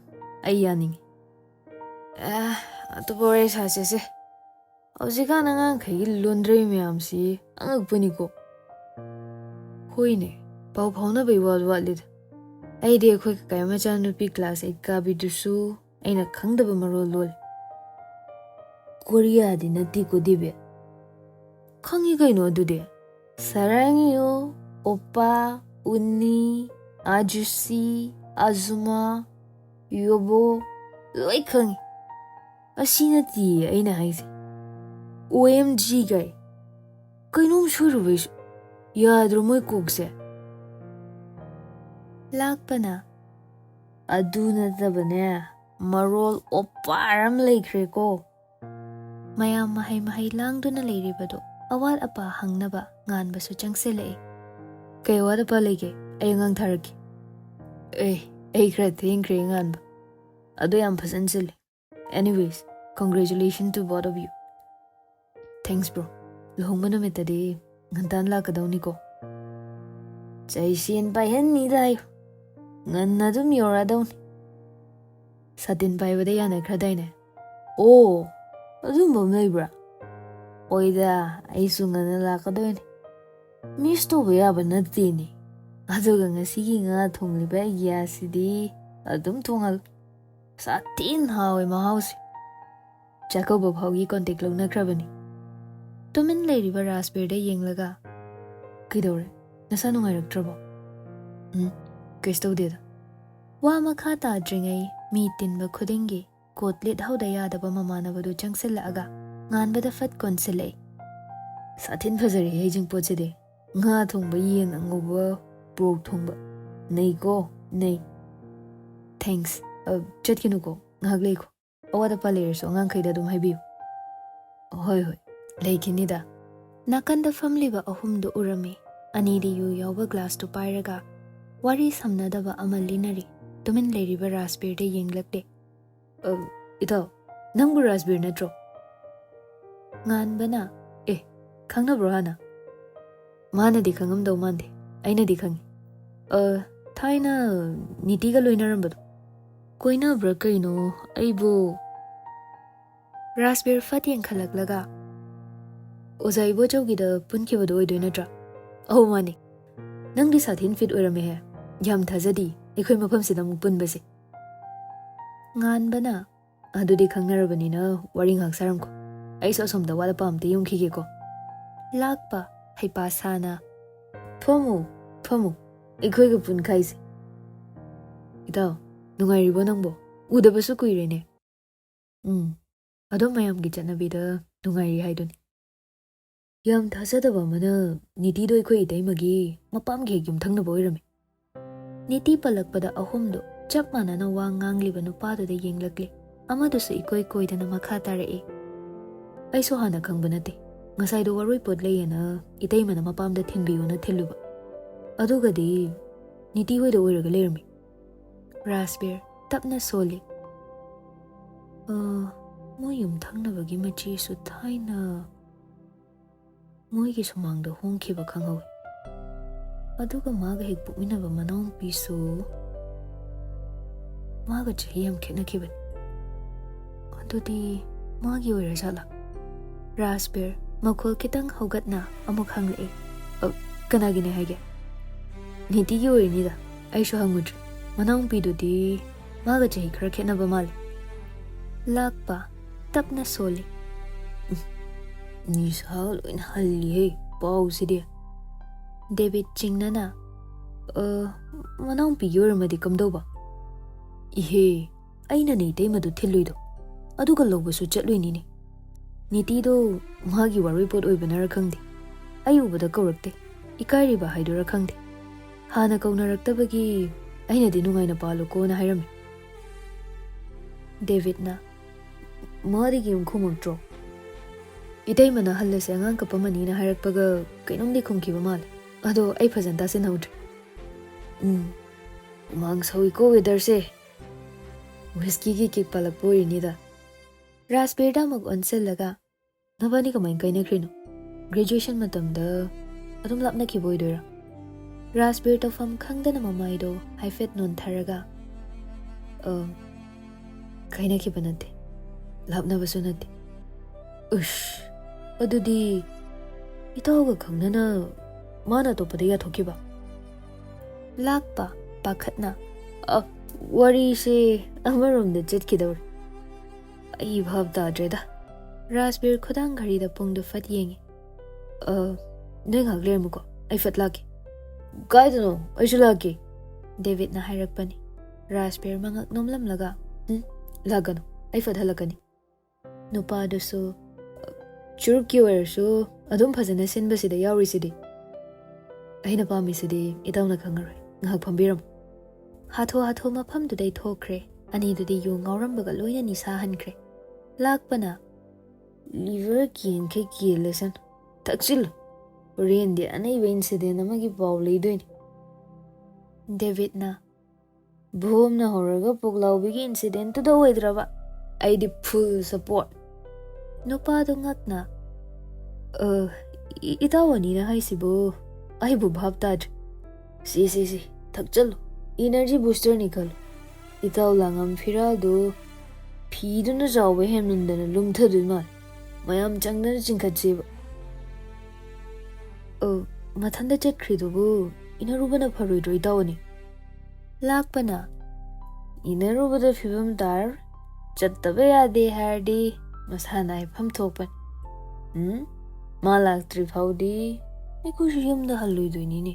ꯑꯩ ꯌꯥꯅꯤꯡꯉꯤ. ꯑꯇꯣꯞꯄ ꯋꯥꯔꯤ ꯁꯥꯁꯦꯁꯦ. ꯍꯧꯖꯤꯛꯀꯥꯟ ꯑꯉꯥꯡꯈꯩꯒꯤ ꯂꯣꯟꯗ꯭ꯔꯩ ꯃꯌꯥꯝꯁꯤ ꯑꯉꯛꯄꯅꯤꯀꯣ. ꯍꯣꯏꯅꯦ ꯄꯥꯎ ꯐꯥꯎꯅꯕꯩ ꯋꯥꯠꯂꯤꯗ. ꯑꯩꯗꯤ ꯑꯩꯈꯣꯏ ꯀꯀꯥ ꯃꯆꯥꯅꯨꯄꯤ ꯀ꯭ꯂꯥꯁ 8 ꯀꯥꯕꯤꯗꯨꯁꯨ ꯑꯩꯅ ꯈꯪꯗꯕ ꯃꯔꯣꯜ ꯂꯣꯜꯂꯤ. ꯀꯣꯔꯤꯌꯥꯗꯤ ꯅꯠꯇꯦꯀꯣ ꯗꯦꯕꯤꯠ. ꯈꯪꯉꯤ ꯀꯩꯅꯣ ꯑꯗꯨꯗꯤ. ꯁꯥꯔꯥꯡꯌꯣ, ꯑꯣꯄꯥ, ꯎꯟꯅꯤ, ꯑꯥꯖꯨꯁꯤ, ꯑꯖꯨꯃꯥ, ꯌꯣꯕꯣ ꯂꯣꯏ ꯈꯪꯉꯤ. ꯑꯁꯤ ꯅꯠꯇꯤꯌꯦ ꯑꯩꯅ ꯍꯥꯏꯁꯦ. OMG ꯒꯥꯏ. ꯀꯩꯅꯣꯝ ꯁꯣꯏꯔꯨꯕꯩꯁꯨ ꯌꯥꯗ꯭ꯔꯣ ꯃꯣꯏ ꯀꯣꯛꯁꯦ. ꯂꯥꯛꯄꯅ ꯑꯗꯨ ꯅꯠꯇꯕꯅꯦ ꯃꯔꯣꯜ ꯑꯣꯄꯥꯔ ꯑꯃ ꯂꯩꯈ꯭ꯔꯦꯀꯣ. ꯃꯌꯥꯝ ꯃꯍꯩ ꯂꯥꯡꯗꯨꯅ ꯂꯩꯔꯤꯕꯗꯣ ꯑꯋꯥꯠ ꯑꯄꯥ ꯍꯪꯅꯕ ꯉꯥꯟꯕꯁꯨ ꯆꯪꯁꯤꯜꯂꯛꯏ. ꯀꯩ ꯑꯋꯥꯠ ꯑꯄꯥ ꯂꯩꯒꯦ? ꯑꯩ ꯑꯉꯥꯡ ꯊꯥꯔꯛꯀꯦ. ꯑꯩ ꯈꯔ ꯊꯦꯡꯈ꯭ꯔꯦ ꯉꯥꯟꯕ. ꯑꯗꯣ ꯌꯥꯝ ꯐꯖꯟꯁꯤꯜꯂꯦ. Anyways, congratulations to both of you. Thanks bro. ꯂꯨꯍꯣꯡꯕ ꯅꯨꯃꯤꯠꯇꯗꯤ ꯉꯟꯇꯥꯅ ꯂꯥꯛꯀꯗꯧꯅꯤꯀꯣ. ꯆꯩꯁꯦꯟ ꯄꯥꯏꯍꯟꯅꯤꯗ ꯍꯥꯏꯌꯨ. ꯉꯟꯅ ꯑꯗꯨꯝ ꯌꯧꯔꯛꯑꯗꯧꯅꯤ. ꯁꯥꯇꯤꯟ ꯄꯥꯏꯕꯗ ꯌꯥꯅꯈ꯭ꯔꯗꯥꯏꯅꯦ. ꯑꯗꯨꯝꯕ ꯑꯃ ꯂꯩꯕ꯭ꯔꯥ? ꯍꯣꯏꯗ ꯑꯩꯁꯨ ꯉꯟꯅ ꯂꯥꯛꯀꯗꯣꯏꯅꯤ. ꯃꯤꯁ ꯇꯧꯕ ꯌꯥꯕ ꯅꯠꯇꯦꯅꯦ. ꯑꯗꯨꯒ ꯉꯁꯤꯒꯤ ꯉꯥ ꯊꯣꯡꯂꯤꯕ ꯑꯥꯏꯗꯤꯌꯥꯁꯤꯗꯤ ꯑꯗꯨꯝ ꯊꯣꯡꯍꯜꯂꯨ. ꯁꯥꯊꯤꯟ ꯍꯥꯎꯋꯦ ꯃꯍꯥꯎꯁꯦ. ꯆꯥꯛꯀꯧꯕ ꯐꯥꯎꯒꯤ ꯀꯣꯟꯇꯦꯛ ꯂꯧꯅꯈ꯭ꯔꯕꯅꯤ. ꯇꯨꯃꯤꯟ ꯂꯩꯔꯤꯕ ꯔꯥꯖꯕꯤꯔꯗ ꯌꯦꯡꯂꯒ ꯀꯩꯗꯧꯔꯦ? ꯅꯁꯥ ꯅꯨꯡꯉꯥꯏꯔꯛꯇ꯭ꯔꯕꯣ? ꯀꯩꯁꯨ ꯇꯧꯗꯦꯗ. ꯋꯥ ꯃꯈꯥ ꯇꯥꯗ꯭ꯔꯤꯉꯩ ꯃꯤ ꯇꯤꯟꯕ ꯈꯨꯗꯤꯡꯒꯤ ꯀꯣꯠ ꯂꯤꯠꯍꯧꯗ ꯌꯥꯗꯕ ꯃꯃꯥꯟꯅꯕꯗꯨ ꯆꯪꯁꯤꯜꯂꯛꯑꯒ ꯉꯥꯟꯕꯗ ꯐꯠ ꯀꯣꯟꯁꯤꯜꯂꯛꯏ. ꯁꯥꯊꯤꯟ ꯐꯖꯔꯦ ꯍꯩꯖꯤꯡꯄꯣꯠꯁꯤꯗꯤ. ꯉꯥ ꯊꯣꯡꯕ, ꯌꯦꯟ ꯑꯉꯧꯕ, ꯄꯣꯔꯛ ꯊꯣꯡꯕ. ꯅꯩꯀꯣ ꯅꯩ. ꯊꯦꯡꯛꯁ. ꯆꯠꯈꯤꯅꯨꯀꯣ, ꯉꯥꯏꯍꯥꯛ ꯂꯩꯈꯣ. ꯑꯋꯥꯠ ꯑꯄꯥ ꯂꯩꯔꯁꯨ ꯑꯉꯥꯡꯈꯩꯗ ꯑꯗꯨꯝ ꯍꯥꯏꯕꯤꯌꯨ. ꯍꯣꯏ ꯂꯩꯈꯤꯅꯤꯗ. ꯅꯥꯀꯟꯗ ꯐꯝꯂꯤꯕ ꯑꯍꯨꯝꯗꯨ ꯎꯔꯝꯃꯤ. ꯑꯅꯤꯗꯤ ꯌꯨ ꯌꯥꯎꯕ ꯒ꯭ꯂꯥꯁꯇꯨ ꯄꯥꯏꯔꯒ ꯋꯥꯔꯤ ꯁꯝꯅꯗꯕ ꯑꯃ ꯂꯤꯅꯔꯤ. ꯇꯨꯃꯤꯟ ꯂꯩꯔꯤꯕ ꯔꯥꯖꯕꯤꯔꯗ ꯌꯦꯡꯂꯛꯂꯦ. ꯏꯇꯥꯎ, ꯅꯪꯕꯨ ꯔꯥꯖꯕꯤꯔ ꯅꯠꯇ꯭ꯔꯣ? ꯉꯥꯟꯕꯅ ꯈꯪꯅꯕ꯭ꯔꯣ ꯍꯥꯟꯅ? ꯃꯥꯅꯗꯤ ꯈꯪꯉꯝꯗꯧ ꯃꯥꯟꯗꯦ. ꯑꯩꯅꯗꯤ ꯈꯪꯉꯤ. ꯊꯥꯏꯅ ꯅꯤꯇꯤꯒ ꯂꯣꯏꯅꯔꯝꯕꯗꯣ. ꯀꯣꯏꯅꯕ꯭ꯔꯥ ꯀꯩꯅꯣ ꯑꯩꯕꯨ. ꯔꯥꯖꯕꯤꯔ ꯐꯠ ꯌꯦꯡꯈꯠꯂꯛꯂꯒ ꯑꯣꯖꯥ ꯏꯕꯣꯆꯧꯒꯤꯗ ꯄꯨꯟꯈꯤꯕꯗꯣ ꯑꯣꯏꯗꯣꯏ ꯅꯠꯇ꯭ꯔꯥ? ꯃꯥꯅꯦ. ꯅꯪꯗꯤ ꯁꯥꯊꯤꯟ ꯐꯤꯠ ꯑꯣꯏꯔꯝꯃꯦꯍꯦ. ꯌꯥꯝ ꯊꯥꯖꯗꯤ ꯑꯩꯈꯣꯏ ꯃꯐꯝꯁꯤꯗ ꯑꯃꯨꯛ ꯄꯨꯟꯕꯁꯦ. ꯉꯥꯟꯕꯅ ꯑꯗꯨꯗꯤ ꯈꯪꯅꯔꯕꯅꯤꯅ ꯋꯥꯔꯤ ꯉꯥꯏꯍꯥꯛ ꯁꯥꯔꯝꯀꯣ. ꯑꯩꯁꯨ ꯑꯁꯣꯝꯗ ꯑꯋꯥꯠ ꯑꯄꯥ ꯑꯝꯇ ꯌꯦꯡꯈꯤꯒꯦꯀꯣ. ꯂꯥꯛꯄ ꯍꯩꯄꯥ ꯁꯥꯅ ꯐꯝꯃꯨ ꯑꯩꯈꯣꯏꯒ ꯄꯨꯟꯈꯥꯏꯁꯦ. ꯏꯇꯥꯎ, ꯅꯨꯡꯉꯥꯏꯔꯤꯕꯣ ꯅꯪꯕꯣ? ꯎꯗꯕꯁꯨ ꯀꯨꯏꯔꯦꯅꯦ. ꯑꯗꯨꯝ ꯃꯌꯥꯝꯒꯤ ꯆꯠꯅꯕꯤꯗ ꯅꯨꯡꯉꯥꯏꯔꯤ ꯍꯥꯏꯗꯨꯅꯤ. ꯌꯥꯝ ꯊꯥꯖꯗꯕ ꯑꯃꯅ ꯅꯤꯇꯤꯗꯣ ꯑꯩꯈꯣꯏ ꯏꯇꯩꯃꯒꯤ ꯃꯄꯥꯝꯒꯤ ꯍꯦꯛ ꯌꯨꯝꯊꯪꯅꯕ ꯑꯣꯏꯔꯝꯃꯤ. ꯅꯤꯇꯤ ꯄꯜꯂꯛꯄꯗ ꯑꯍꯨꯝꯗꯨ ꯆꯞ ꯃꯥꯟꯅꯅ ꯋꯥ ꯉꯥꯡꯂꯤꯕ ꯅꯨꯄꯥꯗꯨꯗ ꯌꯦꯡꯂꯛꯂꯤ. ꯑꯃꯗꯨꯁꯨ ꯏꯀꯣꯏ ꯀꯣꯏꯗꯅ ꯃꯈꯥ ꯇꯥꯔꯛꯏ. ꯑꯩꯁꯨ ꯍꯥꯟꯅ ꯈꯪꯕ ꯅꯠꯇꯦ. ꯉꯁꯥꯏꯗꯣ ꯋꯥꯔꯣꯏ ꯄꯣꯠ ꯂꯩꯌꯦꯅ ꯏꯇꯩꯃꯅ ꯃꯄꯥꯝꯗ ꯊꯤꯟꯕꯤꯌꯣꯅ ꯊꯤꯜꯂꯨꯕ. ꯑꯗꯨꯒꯗꯤ ꯅꯤꯇꯤ ꯍꯣꯏꯗ ꯑꯣꯏꯔꯒ ꯂꯩꯔꯝꯃꯤ. ꯔꯥꯖꯕꯤꯔ ꯇꯞꯅ ꯁꯣꯜꯂꯤ. ꯃꯣꯏ ꯌꯨꯝꯊꯪꯅꯕꯒꯤ ꯃꯆꯦꯁꯨ ꯊꯥꯏꯅ ꯃꯣꯏꯒꯤ ꯁꯨꯃꯥꯡꯗ ꯍꯣꯡꯈꯤꯕ ꯈꯪꯍꯧꯏ꯫ ꯑꯗꯨꯒ ꯃꯥꯒ ꯍꯦꯛ ꯄꯣꯛꯃꯤꯟꯅꯕ ꯃꯅꯥꯎꯄꯤꯁꯨ ꯃꯥꯒ ꯆꯍꯤ ꯌꯥꯝ ꯈꯦꯠꯅꯈꯤꯕꯅꯤ꯫ ꯑꯗꯨꯗꯤ ꯃꯥꯒꯤ ꯑꯣꯏꯔꯖꯥꯠꯂꯥ? ꯔꯥꯖꯕꯤꯔ ꯃꯈꯣꯜ ꯈꯤꯇꯪ ꯍꯧꯒꯠꯅ ꯑꯃꯨꯛ ꯍꯪꯂꯛꯏ꯫ ꯀꯅꯥꯒꯤꯅꯦ ꯍꯥꯏꯒꯦ? ꯅꯤꯇꯤꯒꯤ ꯑꯣꯏꯔꯅꯤꯗ, ꯑꯩꯁꯨ ꯍꯪꯉꯨꯗ꯭ꯔꯦ꯫ ꯃꯅꯥꯎꯄꯤꯗꯨꯗꯤ ꯃꯥꯒ ꯆꯍꯤ ꯈꯔ ꯈꯦꯠꯅꯕ ꯃꯥꯜꯂꯤ꯫ ꯂꯥꯛꯄ ꯇꯞꯅ ꯁꯣꯜꯂꯤ꯫ ꯅꯤꯁꯥ ꯂꯣꯏꯅ ꯍꯜꯂꯤꯍꯦ ꯄꯥꯎꯁꯤꯗꯤ꯫ ꯗꯦꯕꯤꯗ ꯆꯤꯡꯅꯅ ꯃꯅꯥꯎꯄꯤꯒꯤ ꯑꯣꯏꯔꯝꯃꯗꯤ ꯀꯝꯗꯧꯕ? ꯏꯍꯦ, ꯑꯩꯅꯅꯦ ꯏꯇꯩꯃꯗꯨ ꯊꯤꯜꯂꯨꯏꯗꯣ, ꯑꯗꯨꯒ ꯂꯧꯕꯁꯨ ꯆꯠꯂꯨꯏꯅꯤꯅꯦ꯫ ꯅꯤꯇꯤꯗꯣ ꯃꯥꯒꯤ ꯋꯥꯔꯣꯏꯄꯣꯠ ꯑꯣꯏꯕꯅꯔ ꯈꯪꯗꯦ, ꯑꯩ ꯎꯕꯗ ꯀꯧꯔꯛꯇꯦ, ꯏꯀꯥꯏꯔꯤꯕ ꯍꯥꯏꯗꯨꯔ ꯈꯪꯗꯦ꯫ ꯍꯥꯟꯅ ꯀꯧꯅꯔꯛꯇꯕꯒꯤ ꯑꯩꯅꯗꯤ ꯅꯨꯡꯉꯥꯏꯅ ꯄꯥꯜꯂꯨꯀꯣꯅ ꯍꯥꯏꯔꯝꯃꯤ꯫ ꯗꯦꯕꯤꯗꯅ ꯃꯥꯗꯤ ꯀꯩꯝ ꯈꯨꯝꯃꯛꯇ꯭ꯔꯣ? ꯏꯇꯩꯃꯅ ꯍꯜꯂꯁꯦ ꯑꯉꯥꯡ ꯀꯞꯄꯝꯃꯅꯤꯅ ꯍꯥꯏꯔꯛꯄꯒ ꯀꯩꯅꯣꯝꯗꯤ ꯈꯨꯝꯈꯤꯕ ꯃꯥꯜꯂꯦ, ꯑꯗꯣ ꯑꯩ ꯐꯖꯅ ꯇꯥꯁꯤꯟꯍꯧꯗ꯭ꯔꯦ꯫ ꯎꯃꯥꯡ ꯁꯧꯏꯀꯣ ꯋꯦꯗꯔꯁꯦ꯫ ꯋꯤꯁꯀꯤꯒꯤ ꯀꯤꯛ ꯄꯥꯜꯂꯛꯄ ꯑꯣꯏꯔꯤꯅꯤꯗ꯫ ꯔꯥꯖꯕꯤꯔꯗ ꯑꯃꯨꯛ ꯑꯣꯟꯁꯤꯜꯂꯒ ꯅꯕꯥꯅꯤ ꯀꯃꯥꯏꯅ ꯀꯥꯏꯅꯈ꯭ꯔꯤꯅꯣ? ꯒ꯭ꯔꯦꯖꯨꯑꯦꯁꯟ ꯃꯇꯝꯗ ꯑꯗꯨꯝ ꯂꯥꯞꯅꯈꯤꯕ ꯑꯣꯏꯗꯣꯏꯔꯥ? ꯔꯥꯖꯕꯤꯔ ꯇꯧꯐꯝ ꯈꯪꯗꯅ ꯃꯃꯥꯏꯗꯣ ꯍꯥꯏꯐꯦꯠ ꯅꯣꯟꯊꯔꯒ ꯀꯥꯏꯅꯈꯤꯕ ꯅꯠꯇꯦ, ꯂꯥꯞꯅꯕꯁꯨ ꯅꯠꯇꯦ꯫ ꯑꯗꯨꯗꯤ ꯏꯇꯥꯎꯒ ꯈꯪꯅꯅ ꯃꯥꯅ ꯑꯇꯣꯞꯄꯗ ꯌꯥꯊꯣꯛꯈꯤꯕ? ꯂꯥꯛꯄ ꯄꯥꯈꯠꯅ ꯋꯥꯔꯤꯁꯦ ꯑꯃꯔꯣꯝꯗ ꯆꯠꯈꯤꯗꯧꯔꯦ꯫ ꯑꯩ ꯚꯥꯞ ꯇꯥꯗ꯭ꯔꯦꯗ꯫ ꯔꯥꯖꯕꯤꯔ ꯈꯨꯗꯥꯡ ꯘꯔꯤꯗ ꯄꯨꯡꯗꯨ ꯐꯠ ꯌꯦꯡꯉꯤ꯫ ꯅꯣꯏ ꯉꯥꯏꯍꯥꯛ ꯂꯩꯔꯝꯃꯨꯀꯣ, ꯑꯩ ꯐꯠ ꯂꯥꯛꯀꯦ꯫ ꯀꯥꯏꯗꯅꯣ? ꯑꯩꯁꯨ ꯂꯥꯛꯀꯦ꯫ ꯗꯦꯕꯤꯗꯅ ꯍꯥꯏꯔꯛꯄꯅꯤ꯫ ꯔꯥꯖꯕꯤꯔ ꯃꯉꯛ ꯅꯣꯝꯂꯝꯂꯒ ꯂꯥꯛꯀꯅꯨ, ꯑꯩ ꯐꯠ ꯍꯜꯂꯛꯀꯅꯤ꯫ ꯅꯨꯄꯥꯗꯨꯁꯨ ꯆꯨꯔꯨꯞꯀꯤ ꯑꯣꯏꯔꯁꯨ ꯑꯗꯨꯝ ꯐꯖꯅ ꯁꯤꯟꯕꯁꯤꯗ ꯌꯥꯎꯔꯤꯁꯤꯗꯤ꯫ ꯑꯩꯅ ꯄꯥꯝꯃꯤꯁꯤꯗꯤ ꯏꯇꯥꯎꯅ ꯈꯪꯉꯔꯣꯏ, ꯉꯥꯏꯍꯥꯛ ꯐꯝꯕꯤꯔꯝꯃꯨ꯫ ꯍꯥꯊꯣ ꯍꯥꯊꯣ ꯃꯐꯝꯗꯨꯗꯩ ꯊꯣꯛꯈ꯭ꯔꯦ꯫ ꯑꯅꯤꯗꯨꯗꯤ ꯌꯨ ꯉꯥꯎꯔꯝꯕꯒ ꯂꯣꯏꯅ ꯅꯤꯁꯥꯍꯟꯈ꯭ꯔꯦ꯫ ꯂꯥꯛꯄꯅ ꯂꯤꯚꯔ ꯀꯦꯟꯈꯩ ꯀꯦꯜꯂꯁꯅꯨ, ꯊꯛꯆꯤꯜꯂꯨ, ꯍꯣꯔꯦꯟꯗꯤ ꯑꯅꯩꯕ ꯏꯟꯁꯤꯗꯦꯟ ꯑꯃꯒꯤ ꯄꯥꯎ ꯂꯩꯗꯣꯏꯅꯤ꯫ ꯗꯦꯕꯤꯗꯅ ꯚꯣꯝꯅ ꯍꯧꯔꯒ ꯄꯨꯛꯂꯥꯎꯕꯤꯒꯤ ꯏꯟꯁꯤꯗꯦꯟꯇꯨꯗ ꯑꯣꯏꯗ꯭ꯔꯕ ꯑꯩꯗꯤ ꯐꯨꯜ ꯁꯄꯣꯔꯠ꯫ ꯅꯨꯄꯥꯗꯨ ꯉꯛꯅ ꯏꯇꯥꯎ ꯑꯅꯤꯅ ꯍꯥꯏꯁꯤꯕꯨ ꯑꯩꯕꯨ ꯚꯥꯞ ꯇꯥꯗ꯭ꯔꯦ꯫ ꯁꯤ ꯊꯛꯆꯜꯂꯨ, ꯏꯅꯔꯖꯤ ꯕꯨꯁꯇꯔꯅꯤ ꯈꯜꯂꯨ꯫ ꯏꯇꯥꯎ ꯂꯥꯡꯉꯝ ꯐꯤꯔꯥꯜꯗꯨ ꯐꯤꯗꯨꯅ ꯆꯥꯎꯕ ꯍꯦꯟꯃꯟꯗꯅ ꯂꯨꯝꯊꯗꯣꯏ ꯃꯥꯜꯂꯦ, ꯃꯌꯥꯝ ꯆꯪꯗꯅ ꯆꯤꯡꯈꯠꯁꯦꯕ꯫ ꯃꯊꯟꯗ ꯆꯠꯈ꯭ꯔꯤꯗꯨꯕꯨ ꯏꯅꯔꯨꯕꯅ ꯐꯔꯣꯏꯗ꯭ꯔꯣ ꯏꯇꯥꯎ ꯑꯅꯤ? ꯂꯥꯛꯄꯅ ꯏꯅꯔꯨꯕꯗ ꯐꯤꯕꯝ ꯇꯥꯔꯔꯣꯏ, ꯆꯠꯇꯕ ꯌꯥꯗꯦ ꯍꯥꯏꯔꯗꯤ ꯃꯁꯥꯅ ꯍꯥꯏꯐꯝ ꯊꯣꯛꯄꯅꯤ꯫ ꯃꯥ ꯂꯥꯛꯇ꯭ꯔꯤ ꯐꯥꯎꯗꯤ ꯑꯩꯈꯣꯏꯁꯨ ꯌꯨꯝꯗ ꯍꯜꯂꯣꯏꯗꯣꯏꯅꯤꯅꯦ꯫